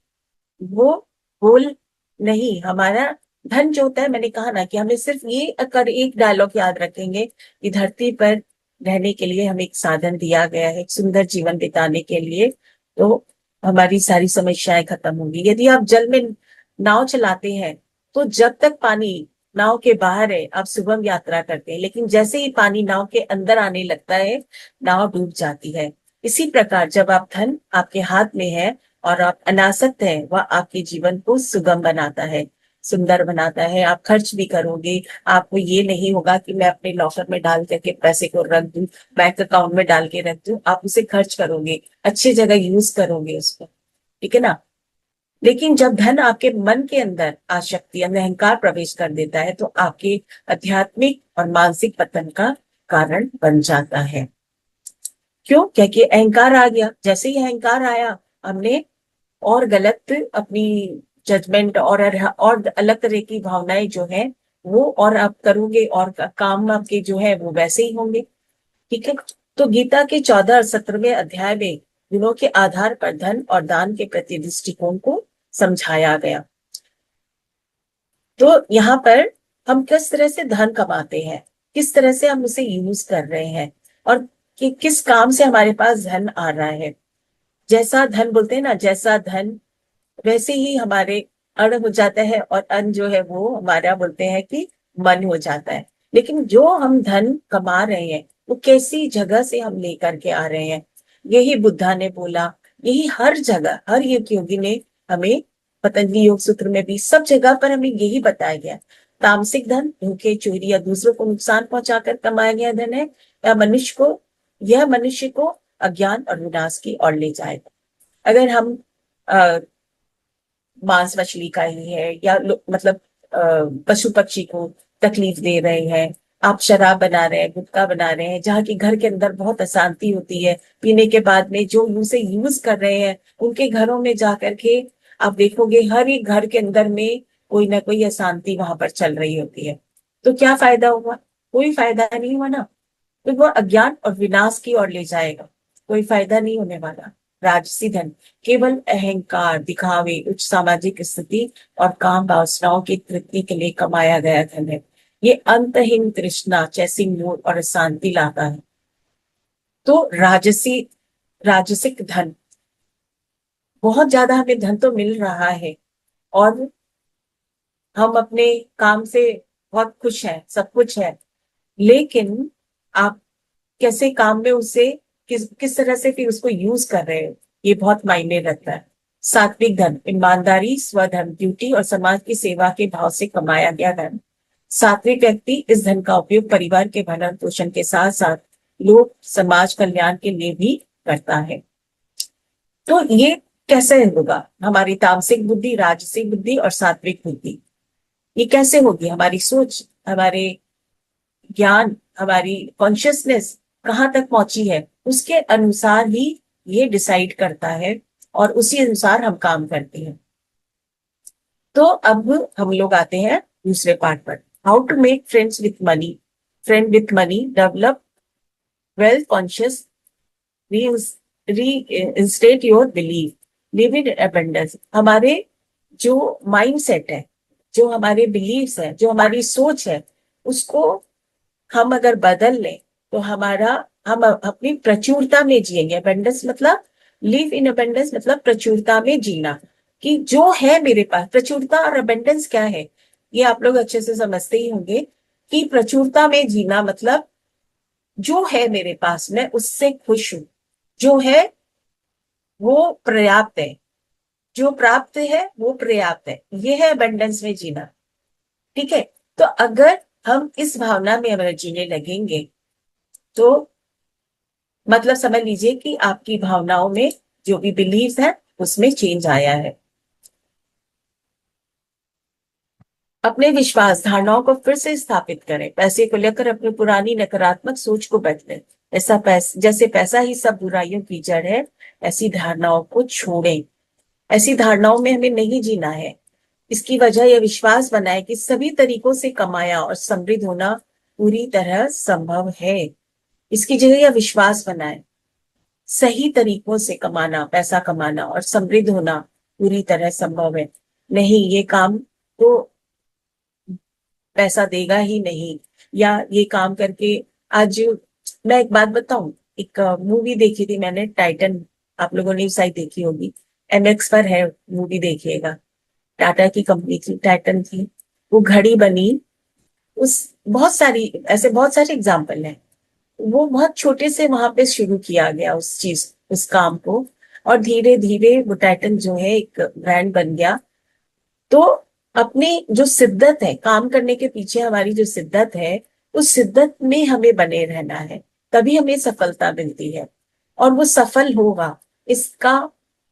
वो गोल नहीं। हमारा धन जो होता है, मैंने कहा ना कि हमें सिर्फ ये अगर एक डायलॉग याद रखेंगे कि धरती पर रहने के लिए हमें एक साधन दिया गया है, एक सुंदर जीवन बिताने के लिए, तो हमारी सारी समस्याएं खत्म होंगी। यदि आप जल में नाव चलाते हैं तो जब तक पानी नाव के बाहर है आप सुगम यात्रा करते हैं, लेकिन जैसे ही पानी नाव के अंदर आने लगता है नाव डूब जाती है। इसी प्रकार जब आप धन आपके हाथ में है और आप अनासक्त हैं, वह आपके जीवन को सुगम बनाता है, सुंदर बनाता है। आप खर्च भी करोगे, आपको ये नहीं होगा कि मैं अपने लॉकर में डाल करके पैसे को रख दूं, बैंक अकाउंट में डाल के रख दूं। आप उसे खर्च करोगे, अच्छी जगह यूज करोगे उसको, ठीक है ना। लेकिन जब धन आपके मन के अंदर आसक्ति या अहंकार प्रवेश कर देता है तो आपके आध्यात्मिक और मानसिक पतन का कारण बन जाता है। क्यों? क्योंकि अहंकार आ गया। जैसे ही अहंकार आया, हमने और गलत अपनी जजमेंट और अलग तरह की भावनाएं जो है वो और आप करोगे, और काम आपके जो है वो वैसे ही होंगे, ठीक है। तो गीता के 14 और 17वें अध्याय में गुणों के आधार पर धन और दान के प्रति दृष्टिकोण को समझाया गया। तो यहाँ पर हम किस तरह से धन कमाते हैं, किस तरह से हम उसे यूज कर रहे हैं, और कि किस काम से हमारे पास धन आ रहा है। जैसा धन बोलते हैं ना, जैसा धन वैसे ही हमारे अण हो जाता है, और अन्न जो है वो हमारा बोलते हैं कि मन हो जाता है। लेकिन जो हम धन कमा रहे हैं वो कैसी जगह से हम लेकर के आ रहे हैं, यही बुद्धा ने बोला, यही हर जगह हर युग योगी ने हमें, पतंजलि योग सूत्र में भी सब जगह पर हमें यही बताया गया। तामसिक धन धोखे चोरी या दूसरों को नुकसान पहुंचाकर कमाया गया धन है, या मनुष्य को अज्ञान और विनाश की ओर ले जाएगा। अगर हम मांस मछली का ही है, या मतलब पशु पक्षी को तकलीफ दे रहे हैं, आप शराब बना रहे हैं, गुटखा बना रहे हैं, जहाँ की घर के अंदर बहुत अशांति होती है, पीने के बाद में जो उसे यूज कर रहे हैं उनके घरों में जाकर के आप देखोगे हर एक घर के अंदर में कोई ना कोई अशांति वहां पर चल रही होती है। तो क्या फायदा हुआ? कोई फायदा नहीं हुआ ना। तो वो अज्ञान और विनाश की ओर ले जाएगा, कोई फायदा नहीं होने वाला। राजसी धन केवल अहंकार, दिखावे, उच्च सामाजिक स्थिति और काम वासनाओं की तृप्ति के लिए कमाया गया धन है। ये अंतहीन तृष्णा, चैसिंग मूड और अशांति लाता है। तो राजसिक धन, बहुत ज्यादा हमें धन तो मिल रहा है और हम अपने काम से बहुत खुश हैं, सब कुछ है, लेकिन आप कैसे काम में उसे किस तरह से फिर उसको यूज कर रहे हो, ये बहुत मायने रखता है। सात्विक धन ईमानदारी, स्वधर्म, ड्यूटी और समाज की सेवा के भाव से कमाया गया धन। सात्विक व्यक्ति इस धन का उपयोग परिवार के भरण पोषण के साथ साथ लोक समाज कल्याण के लिए भी करता है। तो ये कैसे होगा? हमारी तामसिक बुद्धि, राजसिक बुद्धि और सात्विक बुद्धि, ये कैसे होगी? हमारी सोच, हमारे ज्ञान, हमारी कॉन्शियसनेस कहाँ तक पहुंची है उसके अनुसार ही ये डिसाइड करता है, और उसी अनुसार हम काम करते हैं। तो अब हम लोग आते हैं दूसरे पार्ट पर, how to make friend with money, develop wealth conscious, reinstate your belief, live in abundance. हमारे जो माइंड सेट है, जो हमारे बिलीव्स है, जो हमारी सोच है, उसको हम अगर बदल लें तो हम अपनी प्रचुरता में जिएंगे। अबंडेंस मतलब लिव इन अबंडेंस मतलब प्रचुरता में जीना, कि जो है मेरे पास। प्रचुरता और अबंडेंस क्या है, ये आप लोग अच्छे से समझते ही होंगे कि प्रचुरता में जीना मतलब जो है मेरे पास मैं उससे खुश हूं, जो है वो पर्याप्त है, जो प्राप्त है वो पर्याप्त है, ये है अबंडेंस में जीना। ठीक है। तो अगर हम इस भावना में अगर जीने लगेंगे तो मतलब समझ लीजिए कि आपकी भावनाओं में जो भी बिलीव्स है उसमें चेंज आया है। अपने विश्वास धारणाओं को फिर से स्थापित करें, पैसे को लेकर अपनी पुरानी नकारात्मक सोच को बदलें। जैसे पैसा ही सब बुराइयों की जड़ है, ऐसी धारणाओं को छोड़ें। ऐसी धारणाओं में हमें नहीं जीना है। इसकी वजह यह विश्वास बनाए कि सभी तरीकों से कमाया और समृद्ध होना पूरी तरह संभव है। इसकी जगह यह विश्वास बनाए सही तरीकों से कमाना, पैसा कमाना और समृद्ध होना पूरी तरह संभव है। नहीं, ये काम तो पैसा देगा ही नहीं, या ये काम करके आज। मैं एक बात बताऊं, एक मूवी देखी थी मैंने, टाइटन। आप लोगों ने शायद देखी होगी, एमएक्स पर है, मूवी देखिएगा। टाटा की कंपनी थी, टाइटन थी। वो घड़ी बनी, उस बहुत सारी ऐसे बहुत सारे एग्जाम्पल हैं। वो बहुत छोटे से वहां पे शुरू किया गया उस चीज, उस काम को, और धीरे धीरे वो टाइटन जो है एक ब्रांड बन गया। तो अपनी जो शिद्दत है काम करने के पीछे, हमारी जो शिद्दत है, उस शिद्दत में हमें बने रहना है, तभी हमें सफलता मिलती है। और वो सफल होगा, इसका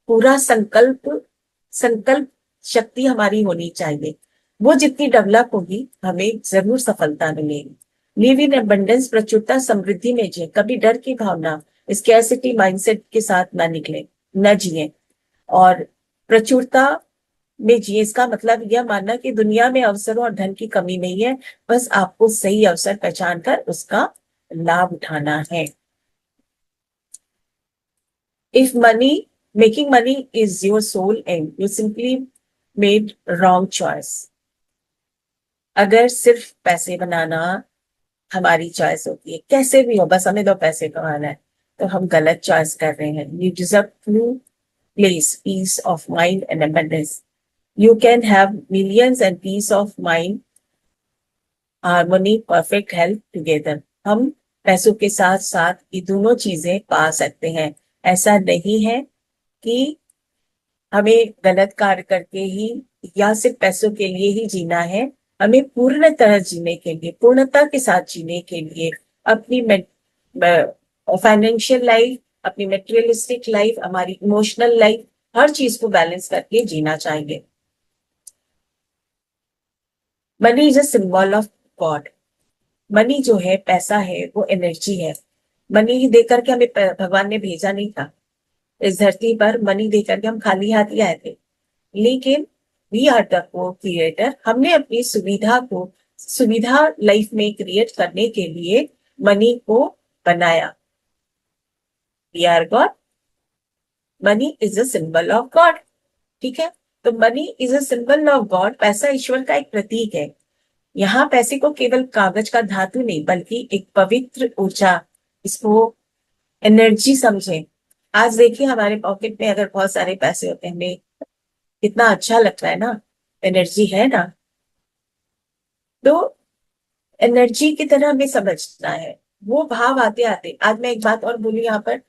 पूरा संकल्प संकल्प शक्ति हमारी होनी चाहिए। वो जितनी डेवलप होगी हमें जरूर सफलता मिलेगी। लिव इन अबंडेंस प्रचुरता समृद्धि में जिए, कभी डर की भावना, स्कैरसिटी माइंडसेट के साथ ना निकले, न जिए। और प्रचुरता में जिए, इसका मतलब यह मानना कि दुनिया में अवसरों और धन की कमी नहीं है, बस आपको सही अवसर पहचान कर उसका लाभ उठाना है। If money making money is your sole aim, you simply made wrong choice. अगर सिर्फ पैसे बनाना हमारी चॉइस होती है, कैसे भी हो, बस हमें दो पैसे कमाना है, तो हम गलत चॉइस कर रहे हैं। You deserve true place, peace of mind and abundance. You can have millions and peace of mind, harmony, perfect health together. हम पैसों के साथ साथ ये दोनों चीजें पा सकते हैं। ऐसा नहीं है कि हमें गलत कार्य करके ही या सिर्फ पैसों के लिए ही जीना है। हमें पूर्ण तरह जीने के लिए, पूर्णता के साथ जीने के लिए, अपनी फाइनेंशियल लाइफ, अपनी मेटेरियलिस्टिक लाइफ, हमारी इमोशनल लाइफ, हर चीज को बैलेंस करके जीना चाहिए। Money is a symbol of God. Money जो है, पैसा है, वो एनर्जी है। मनी ही देकर के हमें भगवान ने भेजा नहीं था इस धरती पर, मनी देकर के हम खाली हाथ ही आए थे। लेकिन वी आर द को क्रिएटर, हमने अपनी सुविधा लाइफ में क्रिएट करने के लिए मनी को बनाया। We are God, money is a symbol of God. ठीक है। तो money is a symbol of God, पैसा ईश्वर का एक प्रतीक है। यहाँ पैसे को केवल कागज का धातु नहीं बल्कि एक पवित्र ऊर्जा, इसको एनर्जी समझे। आज देखिए हमारे पॉकेट में अगर बहुत सारे पैसे होते हैं, हमें कितना अच्छा लगता है ना, एनर्जी है ना। तो एनर्जी की तरह हमें समझना है। वो भाव आते आते, आज मैं एक बात और बोलूं यहाँ पर,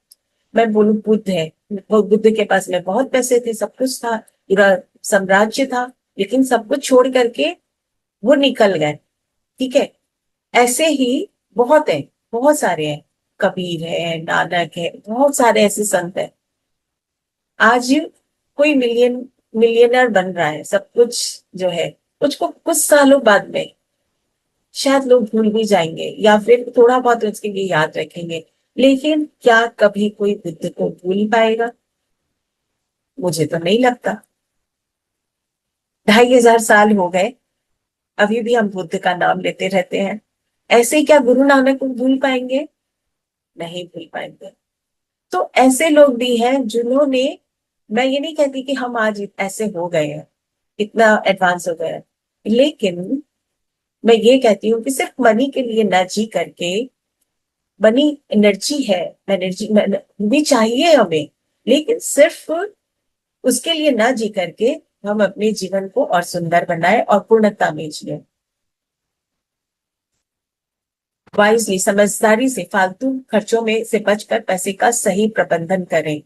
मैं बोलूं बुद्ध है, वो बुद्ध के पास में बहुत पैसे थे, सब कुछ था, पूरा साम्राज्य था, लेकिन सब कुछ छोड़ करके वो निकल गए। ठीक है। ऐसे ही बहुत है, बहुत सारे हैं, कबीर है, नानक है, बहुत सारे ऐसे संत हैं। आज कोई मिलियनर बन रहा है, सब कुछ जो है, कुछ सालों बाद में शायद लोग भूल भी जाएंगे या फिर थोड़ा बहुत उसके लिए याद रखेंगे। लेकिन क्या कभी कोई बुद्ध को भूल पाएगा? मुझे तो नहीं लगता। 2500 साल हो गए, अभी भी हम बुद्ध का नाम लेते रहते हैं। ऐसे ही क्या गुरु नानक को भूल पाएंगे? नहीं भूल पाएंगे। तो ऐसे लोग भी हैं जिन्होंने, मैं ये नहीं कहती कि हम आज ऐसे हो गए हैं, इतना एडवांस हो गए हैं, लेकिन मैं ये कहती हूँ कि सिर्फ मनी के लिए ना जी करके, मनी एनर्जी है, एनर्जी भी चाहिए हमें, लेकिन सिर्फ उसके लिए ना जी करके हम अपने जीवन को और सुंदर बनाए और पूर्णता में जिए। वाइजली, समझदारी से फालतू खर्चों में से बचकर पैसे का सही प्रबंधन करें।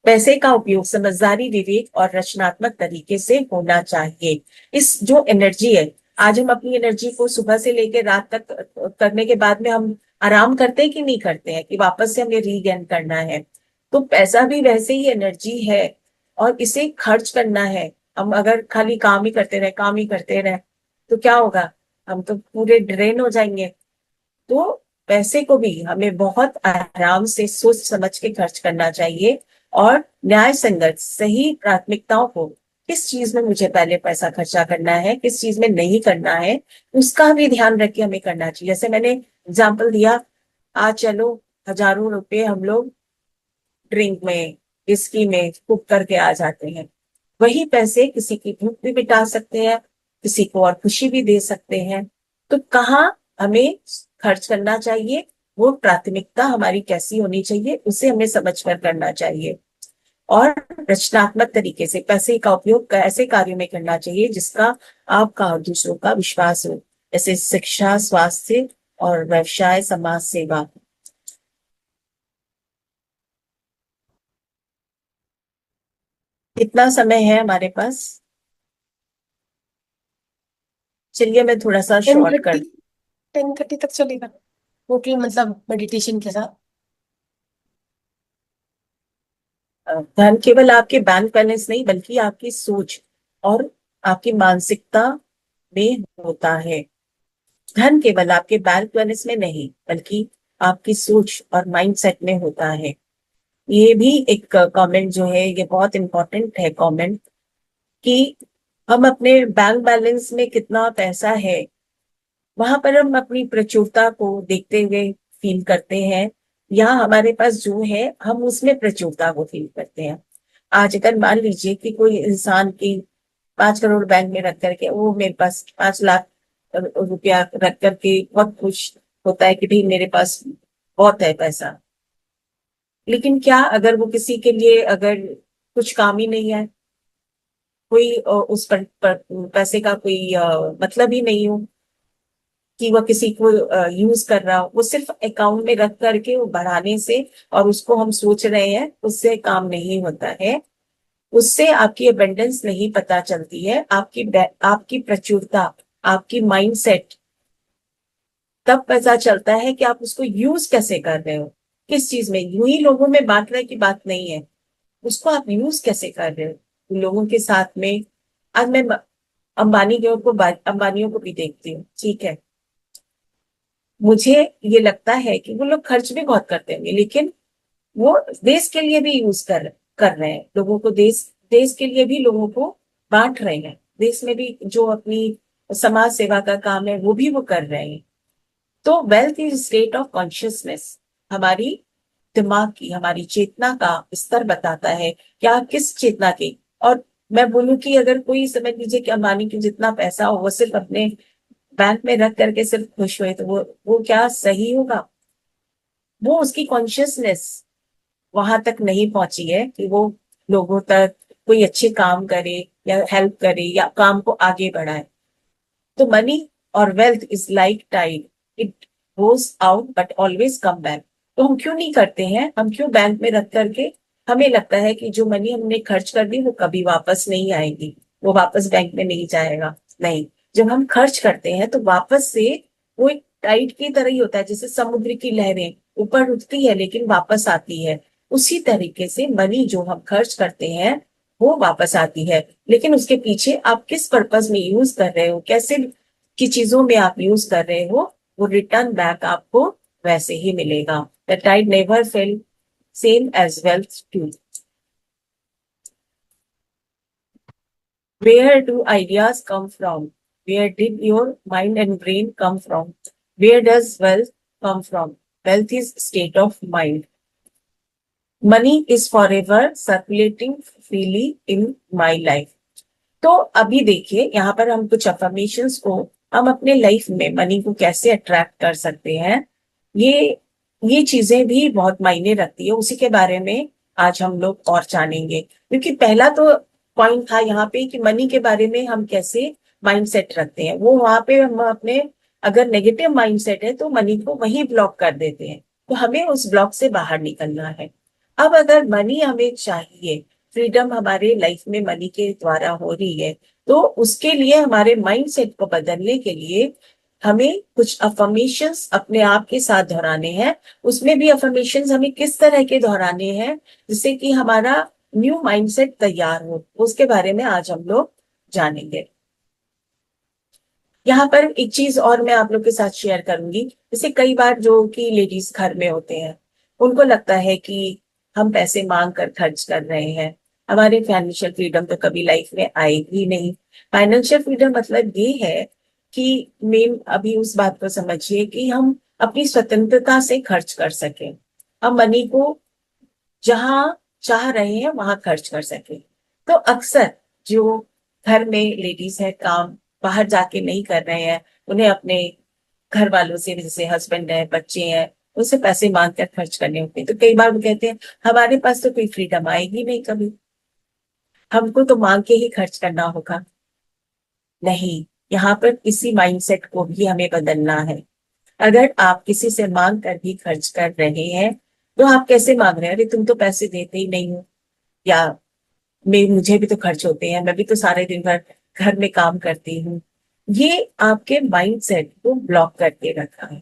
पैसे का उपयोग समझदारी, विवेक और रचनात्मक तरीके से होना चाहिए। इस जो एनर्जी है, आज हम अपनी एनर्जी को सुबह से लेकर रात तक करने के बाद में हम आराम करते हैं कि नहीं करते हैं, कि वापस से हमें रीगेन करना है। तो पैसा भी वैसे ही एनर्जी है और इसे खर्च करना है। हम अगर खाली काम ही करते रहे, काम ही करते रहे, तो क्या होगा? हम तो पूरे ड्रेन हो जाएंगे। तो पैसे को भी हमें बहुत आराम से सोच समझ के खर्च करना चाहिए और न्याय संगत सही प्राथमिकताओं को, किस चीज में मुझे पहले पैसा खर्चा करना है, किस चीज में नहीं करना है, उसका भी ध्यान रख के हमें करना चाहिए। जैसे मैंने एग्जाम्पल दिया, आज चलो हजारों रुपए हम लोग ड्रिंक में, विस्की में फूक करके आ जाते हैं। वही पैसे किसी की भूख भी मिटा सकते हैं, किसी को और खुशी भी दे सकते हैं। तो कहाँ हमें खर्च करना चाहिए, वो प्राथमिकता हमारी कैसी होनी चाहिए, उसे हमें समझ कर करना चाहिए। और रचनात्मक तरीके से पैसे का उपयोग ऐसे कार्यों में करना चाहिए जिसका आपका और दूसरों का विश्वास हो, जैसे शिक्षा, स्वास्थ्य और व्यवसाय, समाज सेवा। कितना समय है हमारे पास? चलिए मैं थोड़ा सा टेन शॉर्ट थर्टी कर। 10:30 तक चलेगा टोटल, मतलब मेडिटेशन के साथ। धन केवल आपके बैंक बैलेंस नहीं, बल्कि आपकी सोच और आपकी मानसिकता में होता है। धन केवल आपके बैंक बैलेंस में नहीं, बल्कि आपकी सोच और माइंडसेट में होता है। ये भी एक कमेंट जो है, ये बहुत इंपॉर्टेंट है कमेंट, कि हम अपने बैंक बैलेंस में कितना पैसा है, वहां पर हम अपनी प्रचुरता को देखते हुए फील करते हैं, या हमारे पास जो है हम उसमें प्रचुरता को फील करते हैं। आज अगर मान लीजिए कि कोई इंसान की 5 करोड़ बैंक में रख करके, वो मेरे पास 5 लाख रुपया रख करके बहुत खुश होता है कि भाई मेरे पास बहुत है पैसा, लेकिन क्या अगर वो किसी के लिए अगर कुछ काम ही नहीं है, कोई उस पर पैसे का कोई मतलब ही नहीं हो, कि वह किसी को यूज कर रहा हो, वो सिर्फ अकाउंट में रख करके वो बढ़ाने से और उसको हम सोच रहे हैं, उससे काम नहीं होता है। उससे आपकी अबंडेंस नहीं पता चलती है, आपकी प्रचुरता, आपकी माइंडसेट तब पता चलता है कि आप उसको यूज कैसे कर रहे हो, किस चीज में। यूं ही लोगों में बांटने की बात नहीं है, उसको आप यूज कैसे कर रहे हो लोगों के साथ में। आज मैं अंबानियों को भी देखती हूँ, ठीक है, मुझे ये लगता है कि वो लोग खर्च भी बहुत करते होंगे, लेकिन वो देश के लिए भी यूज कर रहे हैं लोगों को, देश देश के लिए भी लोगों को बांट रहे हैं, देश में भी जो अपनी समाज सेवा का काम है वो भी वो कर रहे हैं। तो wealth is state of consciousness, हमारी दिमाग की, हमारी चेतना का स्तर बताता है कि आप किस चेतना के। और मैं बोलूं कि अगर कोई समझ लीजिए कि अंबानी की जितना पैसा हो वो सिर्फ अपने बैंक में रख करके सिर्फ खुश हुए, तो वो क्या सही होगा? वो उसकी कॉन्शियसनेस वहां तक नहीं पहुंची है कि वो लोगों तक कोई अच्छे काम करे या हेल्प करे या काम को आगे बढ़ाए। तो मनी और wealth is like tide, it goes out but always come back. तो हम क्यों नहीं करते हैं, हम क्यों बैंक में रख करके हमें लगता है कि जो मनी हमने खर्च कर दी वो कभी वापस नहीं आएगी, वो वापस बैंक में नहीं जाएगा। नहीं, जब हम खर्च करते हैं तो वापस से वो एक टाइड की तरह ही होता है, जैसे समुद्र की लहरें ऊपर उठती है लेकिन वापस आती है। उसी तरीके से मनी जो हम खर्च करते हैं वो वापस आती है, लेकिन उसके पीछे आप किस पर्पज में यूज कर रहे हो, कैसे की चीजों में आप यूज कर रहे हो, वो रिटर्न बैक आपको वैसे ही मिलेगा। The tide never fail, same as wealth too. Where do ideas come from? Where did your mind and brain come from? Where does wealth come from? Wealth is state of mind. Money is forever circulating freely in my life. तो अभी देखिए यहाँ पर हम कुछ अफर्मेशंस को हम अपने लाइफ में मनी को कैसे अट्रैक्ट कर सकते हैं, ये ये चीजें भी बहुत मायने रखती है, उसी के बारे में आज हम लोग और जानेंगे। क्योंकि पहला तो पॉइंट था यहाँ पे कि मनी के बारे में हम कैसे माइंड सेट रखते हैं, वो वहां पे हम अपने, अगर नेगेटिव माइंड सेट है तो मनी को वहीं ब्लॉक कर देते हैं, तो हमें उस ब्लॉक से बाहर निकलना है। अब अगर मनी हमें चाहिए, फ्रीडम हमारे लाइफ में मनी के द्वारा हो रही है, तो उसके लिए हमारे माइंड सेट को बदलने के लिए हमें कुछ अफर्मेशंस अपने आप के साथ दोहराने हैं। उसमें भी अफर्मेशंस हमें किस तरह के दोहराने हैं जिससे कि हमारा न्यू माइंडसेट तैयार हो, उसके बारे में आज हम लोग जानेंगे। यहाँ पर एक चीज और मैं आप लोग के साथ शेयर करूंगी। जैसे कई बार जो कि लेडीज घर में होते हैं, उनको लगता है कि हम पैसे मांग कर खर्च कर रहे हैं, हमारी फाइनेंशियल फ्रीडम तो कभी लाइफ में आएगी नहीं। फाइनेंशियल फ्रीडम मतलब ये है कि मेन अभी उस बात को समझिए कि हम अपनी स्वतंत्रता से खर्च कर सकें, हम मनी को जहां चाह रहे हैं वहां खर्च कर सके। तो अक्सर जो घर में लेडीज है, काम बाहर जाके नहीं कर रहे हैं, उन्हें अपने घर वालों से, जैसे हस्बैंड है, बच्चे हैं, उनसे पैसे मांग कर खर्च करने होते हैं। तो कई बार वो कहते हैं हमारे पास तो कोई फ्रीडम आएगी नहीं कभी, हमको तो मांग के ही खर्च करना होगा। नहीं, यहाँ पर इसी माइंडसेट को भी हमें बदलना है। अगर आप किसी से मांग कर भी खर्च कर रहे हैं, तो आप कैसे मांग रहे हैं, अरे तुम तो पैसे देते ही नहीं हो, या मैं, मुझे भी तो खर्च होते हैं, मैं भी तो सारे दिन भर घर में काम करती हूँ। ये आपके माइंडसेट को ब्लॉक करके रखा है।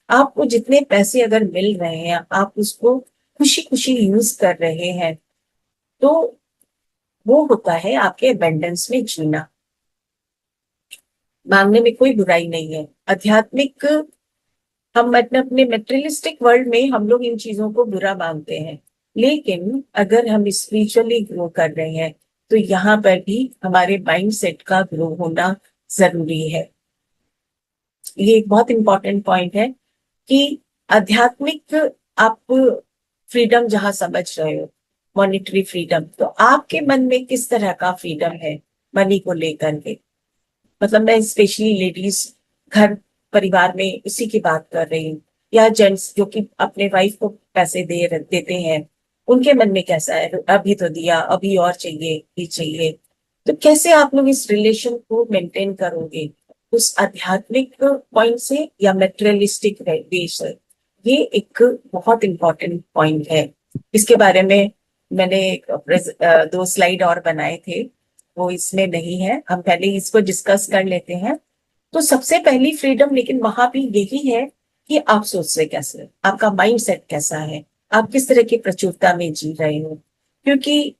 आपको जितने पैसे अगर मिल रहे हैं, आप उसको खुशी खुशी यूज कर रहे हैं, तो वो होता है आपके अबेंडेंस में जीना। मांगने में कोई बुराई नहीं है। आध्यात्मिक, हम अपने मेटेरियलिस्टिक वर्ल्ड में हम लोग इन चीजों को बुरा मानते हैं, लेकिन अगर हम स्पिरिचुअली ग्रो कर रहे हैं, तो यहाँ पर भी हमारे माइंड सेट का ग्रो होना जरूरी है। ये एक बहुत इंपॉर्टेंट पॉइंट है कि आध्यात्मिक, आप फ्रीडम जहां समझ रहे हो, मॉनेटरी फ्रीडम, तो आपके मन में किस तरह का फ्रीडम है मनी को लेकर के। मतलब मैं स्पेशली लेडीज घर परिवार में इसी की बात कर रही हूँ, या जेंट्स जो कि अपने वाइफ को पैसे देते हैं, उनके मन में कैसा है, अभी तो दिया, अभी और चाहिए, ये चाहिए। तो कैसे आप लोग इस रिलेशन को मेंटेन करोगे, उस आध्यात्मिक पॉइंट से या मेटेरियलिस्टिक वे से। ये एक बहुत इंपॉर्टेंट पॉइंट है। इसके बारे में मैंने दो स्लाइड और बनाए थे, वो इसमें नहीं है, हम पहले इसको डिस्कस कर लेते हैं। तो सबसे पहली फ्रीडम लेकिन वहां भी यही है कि आप सोच रहे कैसे हो, आपका माइंड सेट कैसा है, आप किस तरह की प्रचुरता में जी रहे हो। क्योंकि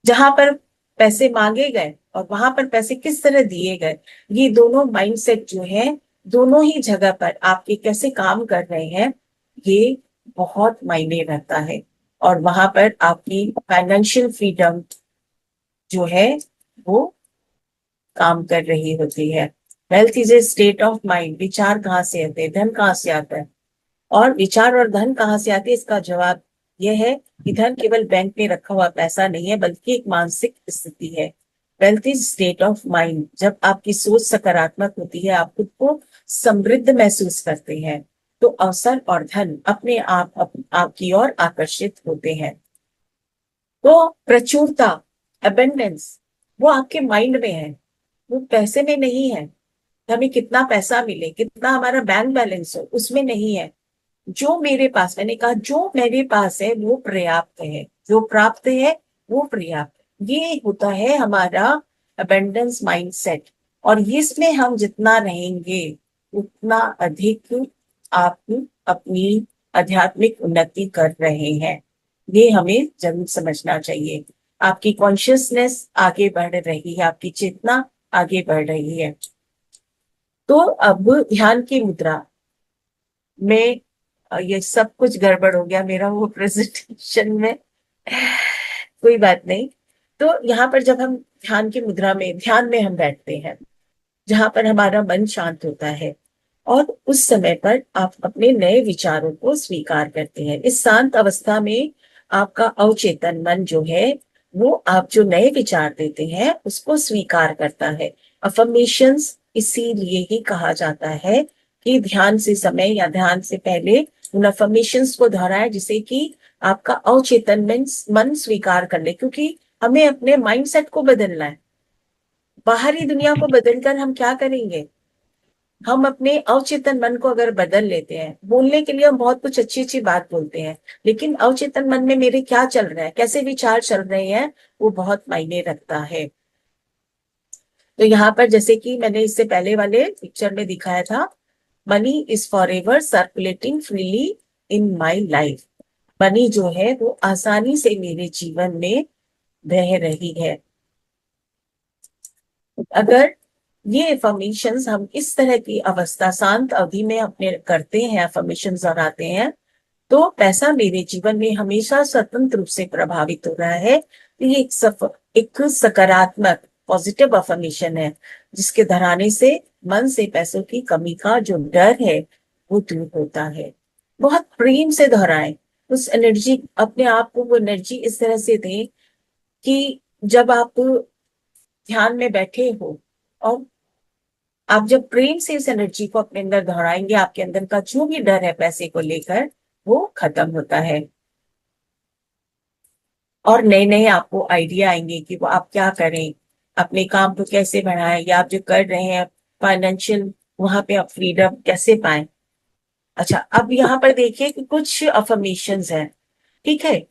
जहां पर पैसे मांगे गए और वहां पर पैसे किस तरह दिए गए, ये दोनों माइंडसेट जो है, दोनों ही जगह पर आपके कैसे काम कर रहे हैं, ये बहुत मायने रखता है। और वहां पर आपकी फाइनेंशियल फ्रीडम जो है वो काम कर रही होती है। Wealth is a state of mind. विचार कहाँ से आते हैं, धन कहाँ से आता है, और विचार और धन कहाँ से आते हैं, इसका जवाब यह है कि धन केवल बैंक में रखा हुआ पैसा नहीं है, बल्कि एक मानसिक स्थिति है। Wealth is state of mind. जब आपकी सोच सकारात्मक होती है, आप खुद को समृद्ध महसूस करते हैं, तो अवसर और धन अपने आप आपकी ओर आकर्षित होते हैं। तो प्रचुरता, अबेंडेंस, वो आपके माइंड में है, वो पैसे में नहीं है। हमें कितना पैसा मिले, कितना हमारा बैंक बैलेंस हो, उसमें नहीं है। जो मेरे पास, मैंने कहा जो मेरे पास है वो पर्याप्त है, जो प्राप्त है वो पर्याप्त है। ये होता है हमारा अबेंडेंस माइंडसेट। और इसमें हम जितना रहेंगे, उतना अधिक आप अपनी आध्यात्मिक उन्नति कर रहे हैं। ये हमें जरूर समझना चाहिए। आपकी कॉन्शियसनेस आगे बढ़ रही है, आपकी चेतना आगे बढ़ रही है। तो अब ध्यान की मुद्रा में, ये सब कुछ गड़बड़ हो गया मेरा वो प्रेजेंटेशन में, कोई बात नहीं। तो यहाँ पर जब हम ध्यान की मुद्रा में, ध्यान में हम बैठते हैं, जहां पर हमारा मन शांत होता है, और उस समय पर आप अपने नए विचारों को स्वीकार करते हैं। इस शांत अवस्था में आपका अवचेतन मन जो है, वो आप जो नए विचार देते हैं उसको स्वीकार करता है। अफर्मेशंस इसीलिए ही कहा जाता है कि ध्यान से समय या ध्यान से पहले उन अफर्मेशंस को दोहराएं, जिसे कि आपका अवचेतन मन स्वीकार कर ले, क्योंकि हमें अपने माइंडसेट को बदलना है। बाहरी दुनिया को बदलकर हम क्या करेंगे? हम अपने अवचेतन मन को अगर बदल लेते हैं, बोलने के लिए हम बहुत कुछ अच्छी अच्छी बात बोलते हैं, लेकिन अवचेतन मन में मेरे क्या चल रहा है, कैसे विचार चल रहे हैं, वो बहुत मायने रखता है। तो यहाँ पर जैसे कि मैंने इससे पहले वाले पिक्चर में दिखाया था, money is for ever circulating freely in my life. Money जो है वो आसानी से मेरे जीवन में बह रही है। अगर ये अफर्मेशंस हम इस तरह की अवस्था शांत अवधि में अपने करते हैं, अफर्मेशंस दोहराते हैं, तो पैसा मेरे जीवन में हमेशा स्वतंत्र रूप से प्रभावित हो रहा है। तो ये एक सकारात्मक पॉजिटिव अफर्मेशन है, जिसके दोहराने से मन से पैसों की कमी का जो डर है वो दूर होता है। बहुत प्रेम से दोहराएं उस एनर्जी, अपने आप को वो एनर्जी इस तरह से दें कि जब आप ध्यान में बैठे हो और आप जब प्रेम से इस एनर्जी को अपने अंदर दोहराएंगे, आपके अंदर का जो भी डर है पैसे को लेकर वो खत्म होता है, और नए नए आपको आइडिया आएंगे कि वो आप क्या करें, अपने काम को कैसे बढ़ाएं, या आप जो कर रहे हैं फाइनेंशियल, वहां पे आप फ्रीडम कैसे पाएं। अच्छा, अब यहाँ पर देखिए कि कुछ अफर्मेशंस हैं, ठीक है।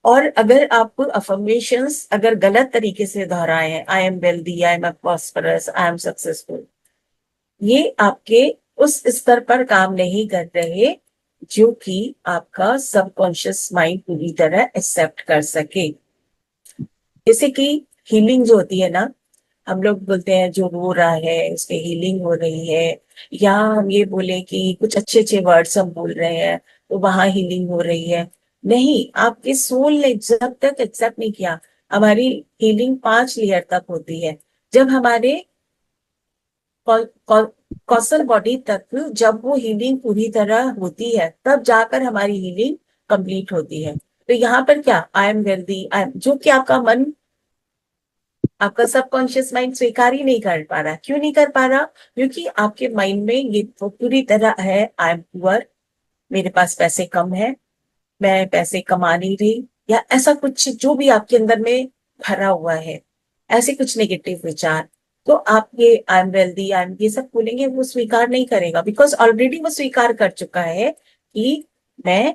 और अगर आप अफर्मेशंस अगर गलत तरीके से दोहराए हैं, I am wealthy, I am prosperous, I am successful, ये आपके उस स्तर पर काम नहीं कर रहे जो कि आपका सबकॉन्शियस माइंड पूरी तरह एक्सेप्ट कर सके। जैसे कि हीलिंग जो होती है ना, हम लोग बोलते हैं जो रो रहा है उसके हीलिंग हो रही है, या हम ये बोले कि कुछ अच्छे अच्छे वर्ड्स हम बोल रहे हैं तो वहां हीलिंग हो रही है। नहीं, आपके सोल ने जब तक एक्सेप्ट नहीं किया, हमारी हीलिंग 5 लेयर तक होती है। जब हमारे कौशल बॉडी तक जब वो हीलिंग पूरी तरह होती है, तब जाकर हमारी हीलिंग कंप्लीट होती है। तो यहाँ पर क्या, I am wealthy, I am, जो कि आपका मन, आपका सबकॉन्शियस माइंड स्वीकार ही नहीं कर पा रहा। क्यों नहीं कर पा रहा? क्योंकि आपके माइंड में ये तो पूरी तरह है, आई एम पुअर, मेरे पास पैसे कम है, मैं पैसे कमा नहीं रही, या ऐसा कुछ जो भी आपके अंदर में भरा हुआ है, ऐसे कुछ नेगेटिव विचार। तो आप ये I am wealthy, I am, ये सब बोलेंगे, वो स्वीकार नहीं करेगा, बिकॉज ऑलरेडी वो स्वीकार कर चुका है कि मैं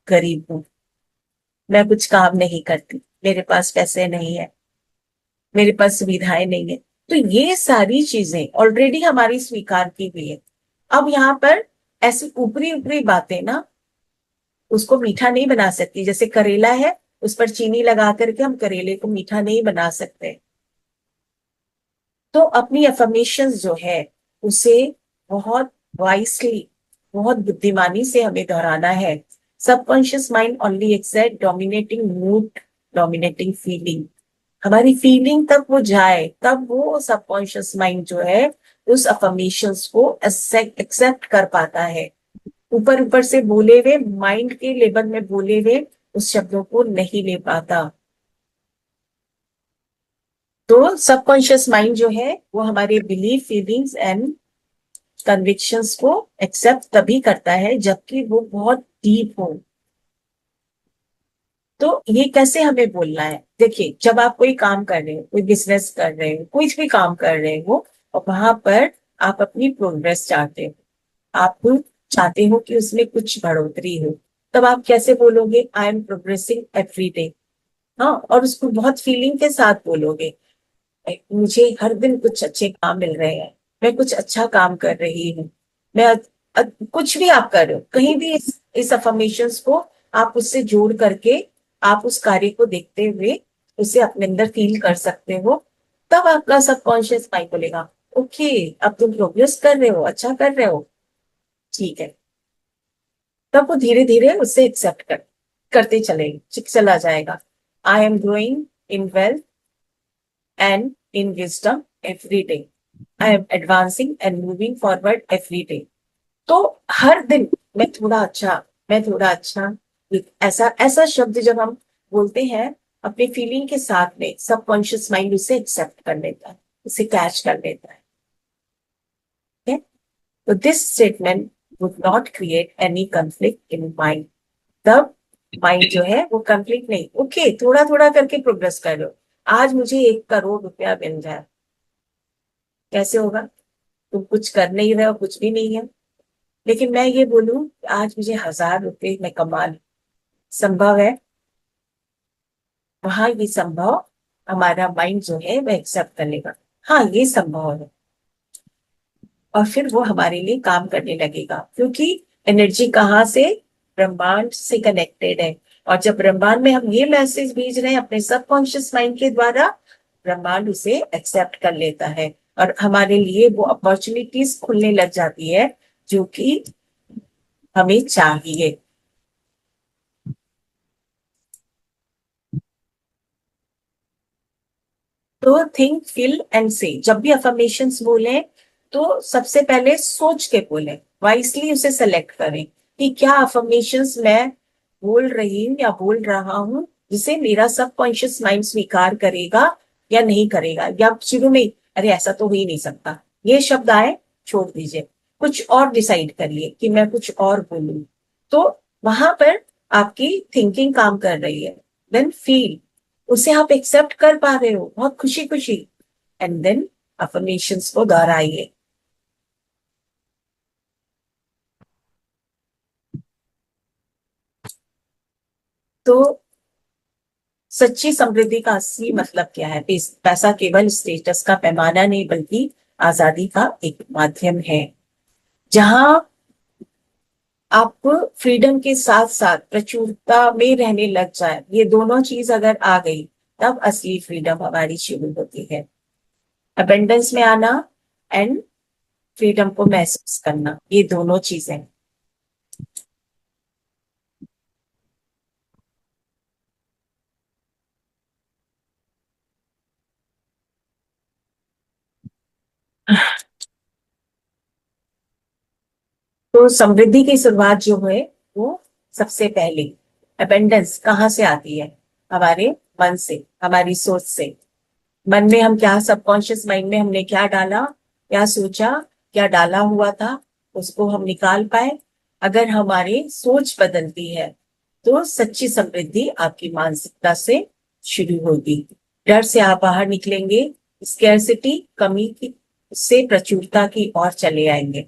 गरीब हूं, मैं कुछ काम नहीं करती, मेरे पास पैसे नहीं है, मेरे पास सुविधाएं नहीं है। तो ये सारी चीजें ऑलरेडी हमारी स्वीकार की हुई है। अब यहाँ पर ऐसी ऊपरी ऊपरी बातें ना उसको मीठा नहीं बना सकती। जैसे करेला है, उस पर चीनी लगा करके हम करेले को मीठा नहीं बना सकते। तो अपनी अफर्मेशंस जो है उसे बहुत वाइसली, बहुत बुद्धिमानी से हमें दोहराना है। Subconscious mind only accept dominating mood, dominating feeling. हमारी फीलिंग तक वो जाए, तब वो सबकॉन्शियस माइंड जो है उस अफर्मेशंस को एक्सेप्ट कर पाता है। ऊपर ऊपर से बोले हुए, माइंड के लेवल में बोले हुए उस शब्दों को नहीं ले पाता। तो सबकॉन्शियस माइंड जो है वो हमारे बिलीफ, फीलिंग्स एंड कन्विक्शंस को एक्सेप्ट तभी करता है जबकि वो बहुत डीप हो। तो ये कैसे हमें बोलना है? देखिए, जब आप कोई काम कर रहे हो, कोई बिजनेस कर रहे हो, कोई भी काम कर रहे हो, और वहां पर आप अपनी प्रोग्रेस चाहते हो, आप चाहते हो कि उसमें कुछ बढ़ोतरी हो, तब आप कैसे बोलोगे? I am progressing every day. हाँ, और उसको बहुत फीलिंग के साथ बोलोगे, मुझे हर दिन कुछ अच्छे काम मिल रहे हैं, मैं कुछ अच्छा काम कर रही हूँ, मैं कुछ भी आप कर रहे हो, कहीं भी इस अफर्मेशंस को आप उससे जोड़ करके आप उस कार्य को देखते हुए उसे अपने अंदर फील कर सकते हो। तब आपका सबकॉन्शियस माइंड बोलेगा ओके, अब तुम प्रोग्रेस कर रहे हो, अच्छा कर रहे हो, ठीक है। तब वो धीरे धीरे उससे एक्सेप्ट करते चला जाएगा। I am growing in wealth and in wisdom every day, I am advancing and moving forward every day. तो हर दिन मैं थोड़ा अच्छा, मैं थोड़ा अच्छा, ऐसा ऐसा शब्द जब हम बोलते हैं अपनी फीलिंग के साथ में, सबकॉन्शियस माइंड उसे एक्सेप्ट कर लेता है, उसे कैच कर लेता है। ठीक है? तो this statement would not create any conflict in mind. तब माइंड जो है वो कंफ्लिक्ट नहीं, ओके थोड़ा थोड़ा करके प्रोग्रेस कर लो। आज मुझे 1 करोड़ रुपया मिल जाए, कैसे होगा? तुम कुछ कर नहीं रहे हो, कुछ भी नहीं है। लेकिन मैं ये बोलूं आज मुझे 1,000 रुपये मैं कमा लूं, संभव है? वहां ये संभव, हमारा माइंड जो है वह एक्सेप्ट कर लेगा, हाँ ये संभव है। और फिर वो हमारे लिए काम करने लगेगा, क्योंकि एनर्जी कहाँ से? ब्रह्मांड से कनेक्टेड है। और जब ब्रह्मांड में हम ये मैसेज भेज रहे हैं अपने सबकॉन्शियस माइंड के द्वारा, ब्रह्मांड उसे एक्सेप्ट कर लेता है और हमारे लिए वो अपॉर्चुनिटीज खुलने लग जाती है जो कि हमें चाहिए। तो थिंक फील एंड से, जब भी अफर्मेशंस बोले तो सबसे पहले सोच के बोले, वाइसली उसे सेलेक्ट करें कि क्या अफर्मेशंस मैं बोल रही हूँ या बोल रहा हूँ जिसे मेरा सबकॉन्शियस माइंड स्वीकार करेगा या नहीं करेगा। या शुरू में अरे ऐसा तो हो ही नहीं सकता, ये शब्द आए छोड़ दीजिए, कुछ और डिसाइड करिए कि मैं कुछ और बोलूं। तो वहां पर आपकी थिंकिंग काम कर रही है। देन फील, उसे आप एक्सेप्ट कर पा रहे हो बहुत खुशी खुशी, एंड देन अफर्मेशंस को दोहराइए। तो सच्ची समृद्धि का असली मतलब क्या है? पैसा केवल स्टेटस का पैमाना नहीं बल्कि आजादी का एक माध्यम है। जहां आप फ्रीडम के साथ साथ प्रचुरता में रहने लग जाए, ये दोनों चीज अगर आ गई, तब असली फ्रीडम हमारी शुरू होती है। अबेंडेंस में आना एंड फ्रीडम को महसूस करना, ये दोनों चीजें। तो समृद्धि की शुरुआत जो है वो सबसे पहले अबेंडेंस कहाँ से आती है? हमारे मन से, हमारी सोच से। मन में हम क्या, सबकॉन्शियस माइंड में हमने क्या डाला, क्या सोचा, क्या डाला हुआ था, उसको हम निकाल पाए। अगर हमारी सोच बदलती है तो सच्ची समृद्धि आपकी मानसिकता से शुरू होगी। डर से आप बाहर निकलेंगे, स्कैर्सिटी कमी की से प्रचुरता की ओर चले आएंगे।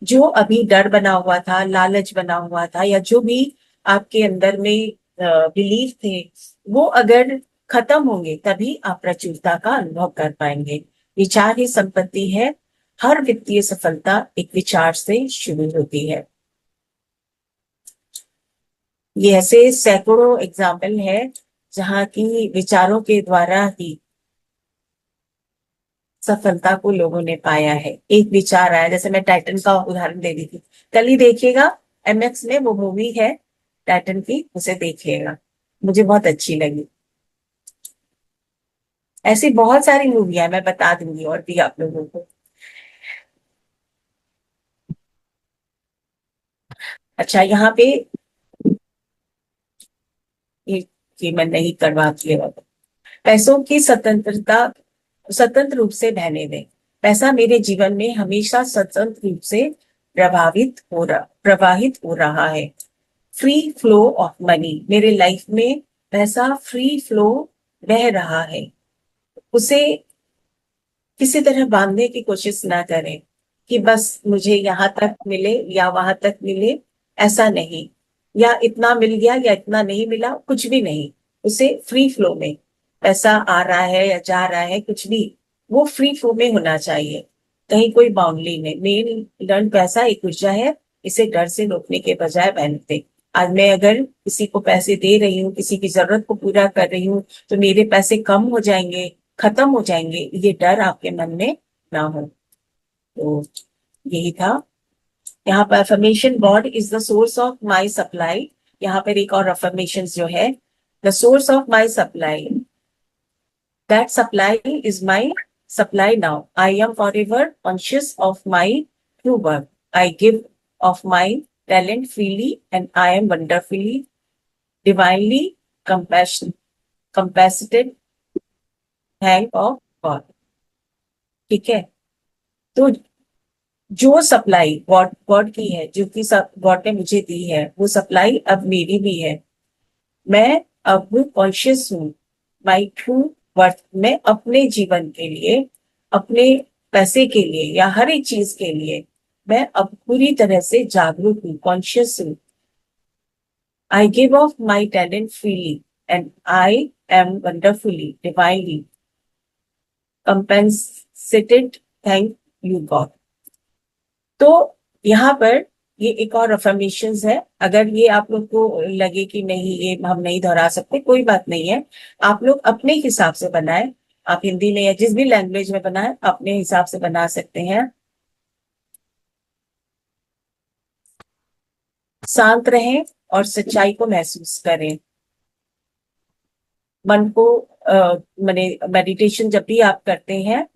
जो अभी डर बना हुआ था, लालच बना हुआ था, या जो भी आपके अंदर में बिलीफ थे, वो अगर खत्म होंगे तभी आप प्रचुरता का अनुभव कर पाएंगे। विचार ही संपत्ति है। हर वित्तीय सफलता एक विचार से शुरू होती है। ये ऐसे सैकड़ों एग्जाम्पल है जहाँ की विचारों के द्वारा ही सफलता को लोगों ने पाया है। एक विचार आया, जैसे मैं टाइटन का उदाहरण दे दी थी, कल ही देखिएगा एमएक्स में वो मूवी है टाइटन की, उसे देखिएगा, मुझे बहुत अच्छी लगी। ऐसी बहुत सारी मूवियां मैं बता दूंगी और भी आप लोगों को। अच्छा यहाँ पे ये कि मैं नहीं करवाती है। पैसों की स्वतंत्रता, स्वतंत्र रूप से बहने दें। पैसा मेरे जीवन में हमेशा स्वतंत्र रूप से प्रवाहित हो रहा है। फ्री फ्लो ऑफ मनी, मेरे लाइफ में पैसा फ्री फ्लो बह रहा है। उसे किसी तरह बांधने की कोशिश ना करें कि बस मुझे यहाँ तक मिले या वहां तक मिले, ऐसा नहीं। या इतना मिल गया या इतना नहीं मिला, कुछ भी नहीं। उसे फ्री फ्लो में, पैसा आ रहा है या जा रहा है कुछ भी, वो फ्री फ्लो में होना चाहिए, कहीं कोई बाउंड्री नहीं। मेन लर्न, पैसा एक ऊर्जा है, इसे डर से रोकने के बजाय पहनते। आज मैं अगर किसी को पैसे दे रही हूँ, किसी की जरूरत को पूरा कर रही हूँ, तो मेरे पैसे कम हो जाएंगे, खत्म हो जाएंगे, ये डर आपके मन में ना हो। तो यही था। यहाँ पर affirmation, God is the source of my supply. यहाँ पर एक और अफर्मेशन जो है, the source of my supply, that supply is my supply now, I am for ever conscious of my true work, I give of my talent freely and I am wonderfully divinely compassion compassionate thank of God। ठीक है। तो जो सप्लाई गॉड गॉड की है, जो कि सब गॉड ने मुझे दी है, वो सप्लाई अब मेरी भी है। मैं अब कॉन्शियस हूँ। माई ट्रू वर्थ, मैं अपने जीवन के लिए, अपने पैसे के लिए या हर एक चीज के लिए मैं अब पूरी तरह से जागरूक हूँ, कॉन्शियस हूँ। I give of my talent freely and I am wonderfully divinely compensated, thank you God. तो यहाँ पर ये एक और अफर्मेशंस है। अगर ये आप लोग को लगे कि नहीं ये हम नहीं दोहरा सकते, कोई बात नहीं है, आप लोग अपने हिसाब से बनाए। आप हिंदी में या जिस भी लैंग्वेज में बनाए अपने हिसाब से बना सकते हैं। शांत रहें और सच्चाई को महसूस करें। मन को माने मेडिटेशन जब भी आप करते हैं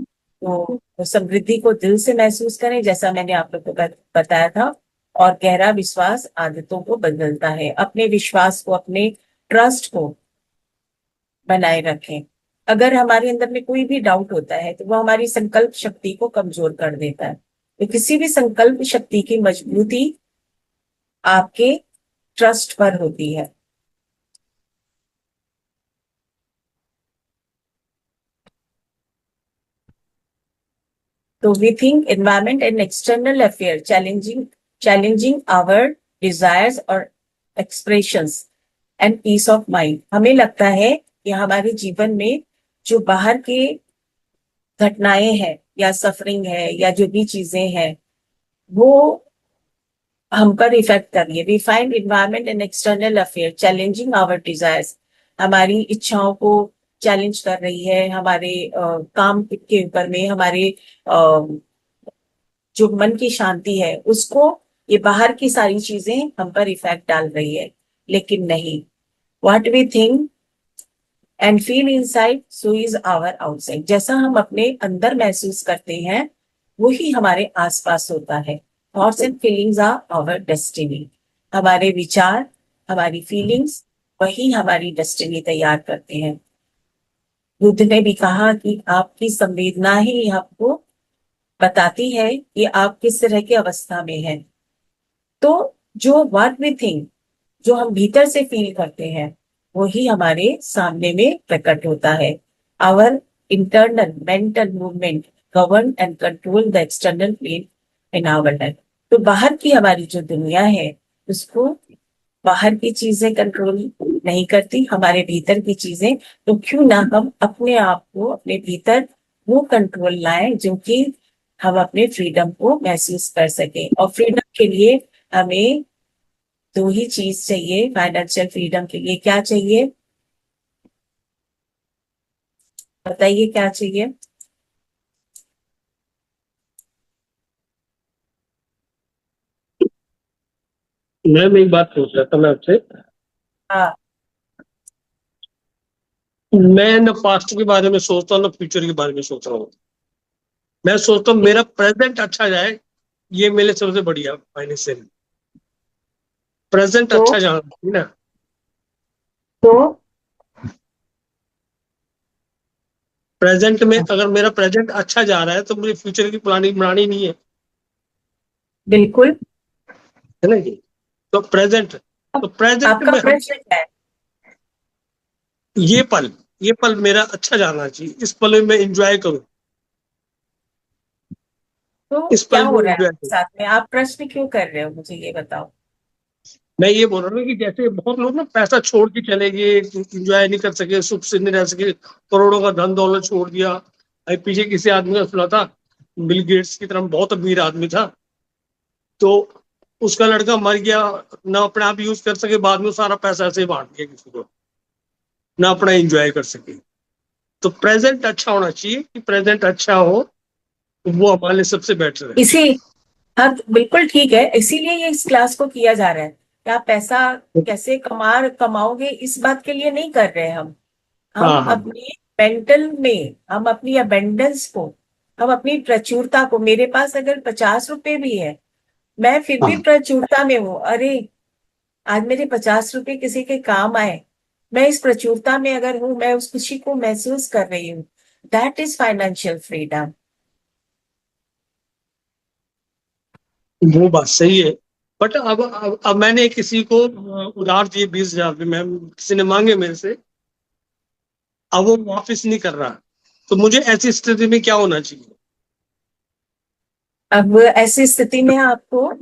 तो समृद्धि को दिल से महसूस करें, जैसा मैंने आप लोग को बताया था। और गहरा विश्वास आदतों को बदलता है। अपने विश्वास को, अपने ट्रस्ट को बनाए रखें। अगर हमारे अंदर में कोई भी डाउट होता है तो वो हमारी संकल्प शक्ति को कमजोर कर देता है। तो किसी भी संकल्प शक्ति की मजबूती आपके ट्रस्ट पर होती है। तो we think environment and external affair challenging our desires और expressions and peace of mind. हमें लगता है कि हमारे जीवन में जो बाहर के घटनाएं हैं या सफरिंग है या जो भी चीजें हैं वो हम पर इफेक्ट कर रही है। We find environment and external affair challenging our desires, हमारी इच्छाओं को चैलेंज कर रही है। हमारे काम के ऊपर में हमारे जो मन की शांति है उसको ये बाहर की सारी चीजें हम पर इफेक्ट डाल रही है। लेकिन नहीं, what we think and feel inside so is our outside. जैसा हम अपने अंदर महसूस करते हैं वही हमारे आसपास होता है। Thoughts and feelings are our destiny. हमारे विचार, हमारी फीलिंग्स वही हमारी डेस्टिनी तैयार करते हैं। बुद्ध ने भी कहा कि आपकी संवेदना ही आपको बताती है कि आप किस तरह की अवस्था में हैं। तो जो व्हाट वी थिंक, जो हम भीतर से फील करते हैं वही हमारे सामने में प्रकट होता है। Our internal mental movement govern and control the external plane in our life. तो बाहर की हमारी जो दुनिया है उसको बाहर की चीजें कंट्रोल नहीं करती, हमारे भीतर की चीजें। तो क्यों ना हम अपने आप को, अपने भीतर वो कंट्रोल लाएं जो कि हम अपने फ्रीडम को महसूस कर सकें। और फ्रीडम के लिए हमें दो ही चीज चाहिए। फाइनेंशियल फ्रीडम के लिए क्या चाहिए बताइए, क्या चाहिए? मैम एक बात पूछ रहा था मैं आपसे। हाँ, मैं न पास्ट के बारे में सोचता हूँ न फ्यूचर के बारे में सोच रहा हूँ। मैं सोचता हूँ मेरा प्रेजेंट अच्छा जाए, ये मेरे लिए सबसे बढ़िया फाइनेंशियल। प्रेजेंट तो अच्छा जाना चाहिए ना। तो प्रेजेंट में अगर मेरा प्रेजेंट अच्छा जा रहा है तो मुझे फ्यूचर की प्लानिंग बनानी नहीं है, बिल्कुल। है ना जी। तो प्रेजेंट, अब तो प्रेजेंट आपका में हम प्रश्न क्या है? ये पल ये पल मेरा अच्छा जाना चाहिए, इस पल में मैं एंजॉय करूं, तो इस क्या पल हो में रहा है एंजॉय आपके करूं। साथ में? आप प्रश्न क्यों कर रहे हो, मुझे ये बताओ। मैं ये बोल रहा हूँ कि जैसे बहुत लोग ना पैसा छोड़ के चले गए, एंजॉय नहीं कर सके, सुख से नहीं रह सके, करोड़ों का धन दौलत छोड़ दिया। अभी पीछे किसी आदमी का सुना था, बिल गेट्स की तरह बहुत अमीर आदमी था, तो उसका लड़का मर गया, ना अपने आप यूज कर सके, बाद में सारा पैसा ऐसे ही बांट दिया किसी को, ना अपना एंजॉय कर सके। तो प्रेजेंट अच्छा होना चाहिए, कि प्रेजेंट अच्छा हो तो वो हमारे लिए सबसे बेटर है। इसी हाँ, बिल्कुल ठीक है, इसीलिए ये इस क्लास को किया जा रहा है कि आप पैसा कैसे कमाओगे इस बात के लिए नहीं कर रहे हैं हम। हम हाँ हाँ अपने मेंटल में, हम अपनी अबेंडेंस को, हम अपनी प्रचुरता को, मेरे पास अगर 50 रुपए भी है मैं फिर भी हाँ प्रचुरता में हूँ। अरे आज मेरे 50 रुपए किसी के काम आए, मैं इस प्रचुरता में अगर हूं, मैं उस खुशी को महसूस कर रही हूँ। That is financial freedom. वो बात सही है। बट अब मैंने किसी को उधार दिए 20,000 रुपये, मैम किसी ने मांगे मेरे से, अब वो वापस नहीं कर रहा, तो मुझे ऐसी स्थिति में क्या होना चाहिए? अब ऐसी स्थिति में आपको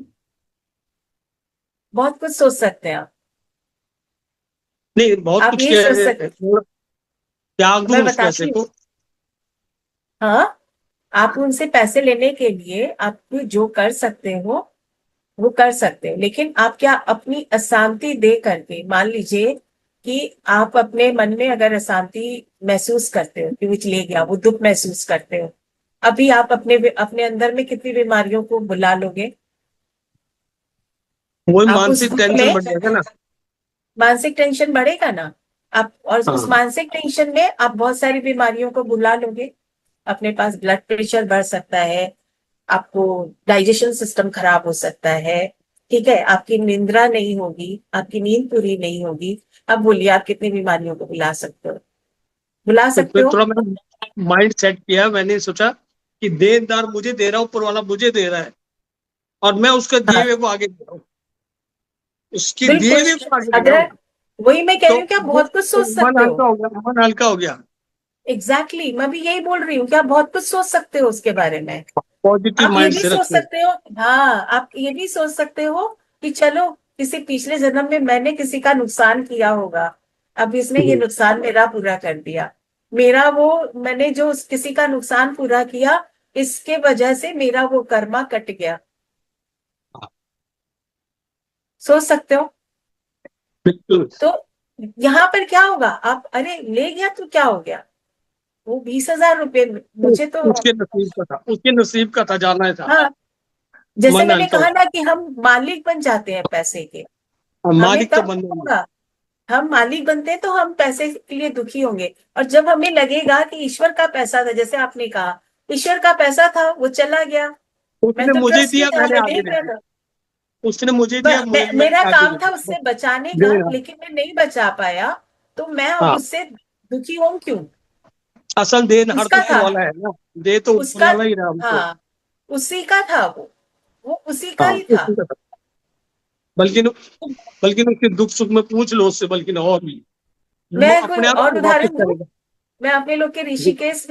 बहुत कुछ सोच सकते हैं आप। नहीं, बहुत आप कुछ ये सोच सकते, त्याग दूं मैं उस पैसे बताती हूँ। को? हाँ, आप उनसे पैसे लेने के लिए आप जो कर सकते हो वो कर सकते हो, लेकिन आप क्या अपनी अशांति दे करके, मान लीजिए कि आप अपने मन में अगर अशांति महसूस करते हो कि वो चले गया, वो दुख महसूस करते हो, अभी आप अपने अपने अंदर में कितनी बीमारियों को बुला लोगे। वही आप उस मानसिक दुख टेंशन में बढ़ जाएगा ना। मानसिक टेंशन बढ़ेगा ना। आप और उस हाँ, मानसिक टेंशन में आप बहुत सारी बीमारियों को बुला लोगे। अपने पास ब्लड प्रेशर बढ़ सकता है, आपको डाइजेशन सिस्टम खराब हो सकता है, ठीक है, आपकी निंद्रा नहीं होगी, आपकी नींद पूरी नहीं होगी। अब बोलिए आप कितनी बीमारियों को बुला सकते हो, बुला तो सकते फिर हो। थोड़ा मैंने माइंड सेट किया, मैंने सोचा कि देनदार मुझे दे रहा है, ऊपर वाला मुझे दे रहा है, और मैं उसके दिए हाँ, हुए को आगे दे रहा हूँ, उसकी दिए बिल्कुल। हुए को आगे दे रहा अगर हूँ। वही मैं कह तो रही हूँ कि आप वो बहुत कुछ तो सोच मन सकते हो। हल्का हो गया, मन हल्का हो गया। एग्जैक्टली, मैं भी यही बोल रही हूँ कि आप बहुत कुछ सोच सकते हो उसके बारे में। पॉजिटिव आप ये माइंड भी से सोच रखिए। सकते हो, हाँ, आप ये भी सोच सकते हो कि चलो किसी पिछले जन्म में मैंने किसी का नुकसान किया होगा, अब इसने ये नुकसान मेरा पूरा कर दिया। मेरा वो, मैंने जो किसी का नुकसान पूरा किया, इसके वजह से मेरा वो कर्मा कट गया। सोच सकते हो। बिल्कुल। तो यहाँ पर क्या होगा, आप अरे ले गया तो क्या हो गया, वो 20,000 रुपये मुझे तो। उसके नसीब का था, उसके नसीब का था, जाना ही था। हाँ, जैसे मन मैंने हल्का हो कहा गया। ना कि हम मालिक बन जाते हैं पैसे के। और हमें मालिक तो तब बंद नहीं होंगे। होगा, हम मालिक बनते हैं तो हम पैसे के लिए दुखी होंगे। और जब हमें लगेगा कि ईश्वर का पैसा था, जैसे आपने कहा, ईश्वर का पैसा था वो चला गया, मैं उसने तो मुझे ट्रस्ट में दिया, था, मैंने मैं दे आगे दे दिया दिया। था। उसने मुझे दिया, मेरा मैंने आगे काम दे था दिया, बस उससे बचाने दे का, रहा। लेकिन मैं नहीं बचा पाया, तो मैं अब हाँ, उससे दुखी हूं क्यों। असल देनहार तो उसका ऊपर था, वाला है ना। दे तो ऊपर उसका, वाला ही रहा हमको। हाँ, उसी का था वो उसी का हाँ, ही था। बल्कि बल्कि उसके दुख सुख में पूछ लो उससे, बल्कि और भी वो मैं कोई अपने आप और वापस उदाहरण दूं। करेगा। मैं अपने लोग के ऋषिकेश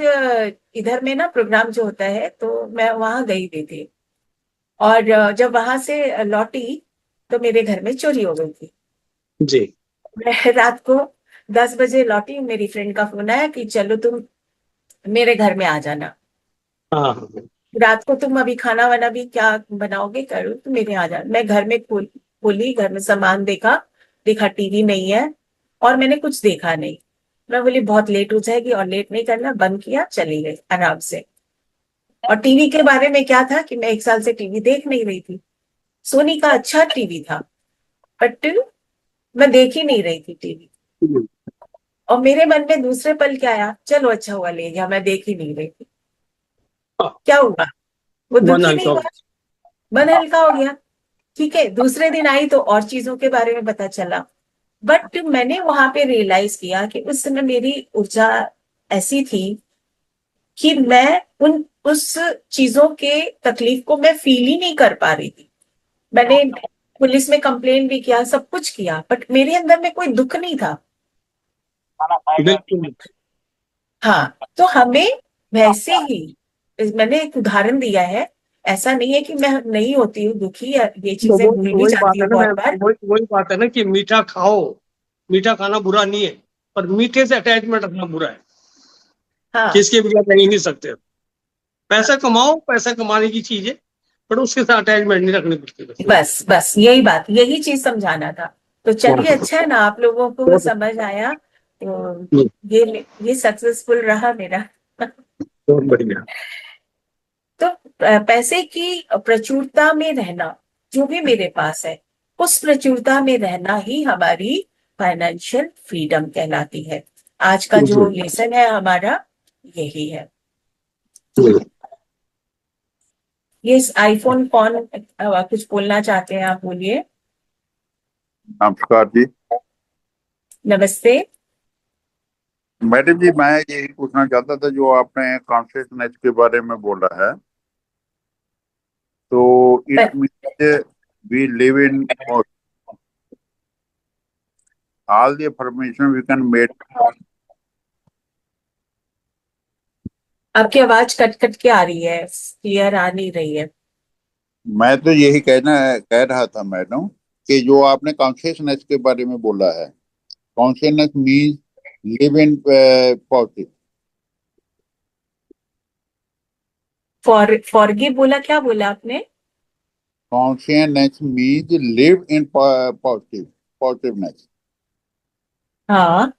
इधर में ना प्रोग्राम जो होता है, तो मैं वहां गई हुई थी। और जब वहां से लौटी तो मेरे घर में चोरी हो गई थी। जी। मैं रात को 10 बजे लौटी, मेरी फ्रेंड का फोन आया कि चलो तुम मेरे घर में आ जाना, हाँ, हाँ, रात को तुम अभी खाना वाना भी क्या बनाओगे करो, तो मेरे आ जाना। मैं घर में खोली, घर में सामान देखा, देखा टीवी नहीं है, और मैंने कुछ देखा नहीं। मैं बोली बहुत लेट हो जाएगी, और लेट नहीं करना, बंद किया, चली गई आराम से। और टीवी के बारे में क्या था कि मैं 1 साल से टीवी देख नहीं रही थी। सोनी का अच्छा टीवी था, बट मैं देख ही नहीं रही थी टीवी। और मेरे मन में दूसरे पल क्या आया, चलो अच्छा हुआ ले गया, मैं देख ही नहीं रही थी। हाँ, क्या हुआ, वो मन दुखी हल्का नहीं हो हुआ, मन हल्का हो गया। ठीक है, दूसरे दिन आई तो और चीजों के बारे में पता चला। बट मैंने वहां पे रियलाइज किया कि उस समय मेरी ऊर्जा ऐसी थी कि मैं उस चीजों के तकलीफ को मैं फील ही नहीं कर पा रही थी। मैंने पुलिस में कंप्लेन भी किया, सब कुछ किया, बट मेरे अंदर में कोई दुख नहीं था। गया। बिल्कुल। हाँ, तो हमें वैसे ही, मैंने एक उदाहरण दिया है, ऐसा नहीं है कि मैं नहीं होती हूँ दुखी या ये तो चीजें भूल भी वही जाती बात है हूँ ना, मैं बहुत बार। वही बात है ना कि मीठा खाओ, मीठा खाना बुरा नहीं है, पर मीठे से अटैचमेंट रखना बुरा है, कि हाँ, इसके बगैर रह ही नहीं सकते। पैसा कमाओ, पैसा कमाने की चीज है, पर उसके साथ अटैचमेंट नहीं रखनी पड़ती बस। बस बस यही बात, यही चीज समझाना था। तो चलिए, अच्छा है ना, आप लोगों को वो बहुत समझ आया, तो बढ़िया, ये सक्सेसफुल रहा मेरा। बहुत बढ़िया। तो पैसे की प्रचुरता में रहना, जो भी मेरे पास है, उस प्रचुरता में रहना ही हमारी फाइनेंशियल फ्रीडम कहलाती है। आज का जो जी, लेसन है हमारा यही है। जी। ये आईफोन कौन कुछ बोलना चाहते हैं, आप बोलिए। नमस्कार जी। नमस्ते। मैडम जी, मैं यही पूछना चाहता था, जो आपने कॉन्शियसनेस के बारे में बोला है, So it means we live in all the information we can make. आपकी आवाज कट कट के आ रही है, क्लियर आ नहीं रही है। मैं तो यही कह रहा था मैडम कि जो आपने कॉन्शियसनेस के बारे में बोला है, consciousness means live in positive. Forgive बोला, क्या बोला आपने? Consciousness means live in positiveness. हाँ।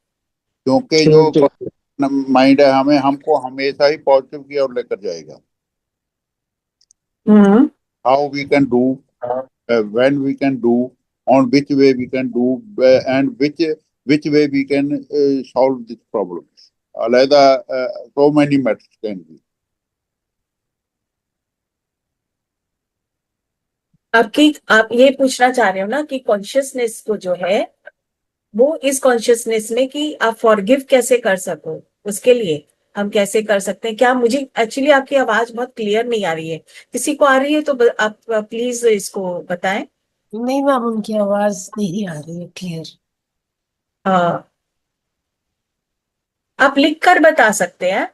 क्योंकि जो माइंड है हमको हमेशा ही पॉजिटिव की ओर लेकर जाएगा। Hmm. How we can do, when we can do, on which way we can do, and which way we can solve this problem. अलहदा so many methods can be. आप ये पूछना चाह रहे हो ना कि कॉन्शियसनेस को जो है वो इस कॉन्शियसनेस में कि आप फॉरगिव कैसे कर सको, उसके लिए हम कैसे कर सकते हैं क्या? मुझे एक्चुअली आपकी आवाज बहुत क्लियर नहीं आ रही है, किसी को आ रही है तो आप प्लीज इसको बताएं। नहीं मैम, उनकी आवाज नहीं आ रही है क्लियर। हाँ, आप लिख कर बता सकते हैं,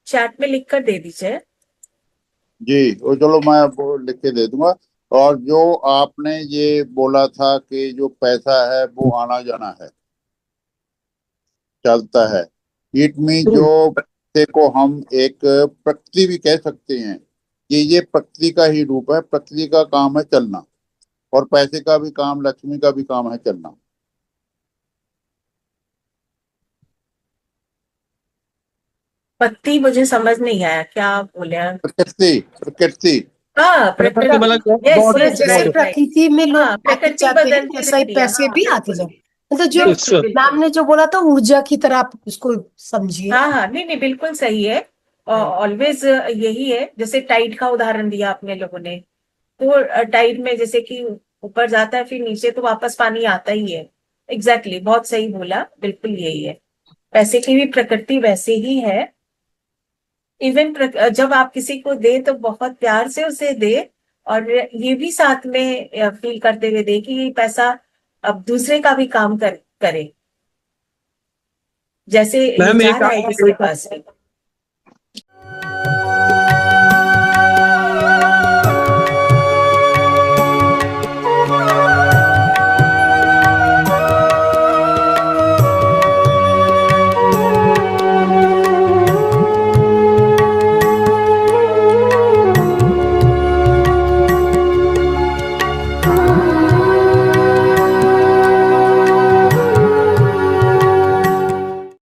चैट में लिख कर दे दीजिए। जी, वो चलो मैं वो लिख के दे दूंगा। और जो आपने ये बोला था कि जो पैसा है वो आना जाना है, चलता है, इट मीन जो पैसे को हम एक प्रकृति भी कह सकते हैं कि ये प्रकृति का ही रूप है। प्रकृति का काम है चलना, और पैसे का भी काम, लक्ष्मी का भी काम है चलना। पत्ती मुझे समझ नहीं आया, क्या आप बोले हैं? प्रकृति, प्रकृति। हाँ, प्रकृति मतलब यस God यस, जैसे राइट राइट। प्रकृति में लोग हाँ, आते प्रकृति जाते हैं, बदलती वैसा ही रहती है। पैसे हाँ, भी आते बिल्कुल जाते, मतलब जो बिल्कुल बिल्कुल। मैम ने जो बोला था ऊर्जा की तरह आप उसको समझिए। हाँ हाँ, नहीं नहीं, बिल्कुल सही है। ऑलवेज यही है, जैसे टाइड का उदाहरण दिया आपने लोगों ने, तो टाइड में जैसे कि ऊपर जाता है फिर नीचे तो वापस पानी आता ही है। एग्जैक्टली, बहुत सही बोला, बिल्कुल यही है। पैसे की भी प्रकृति वैसे ही है। इवन जब आप किसी को दे तो बहुत प्यार से उसे दे, और ये भी साथ में फील करते हुए दे कि ये पैसा अब दूसरे का भी काम करे, जैसे ये मैम जा एक रहा है जिसके पास भी।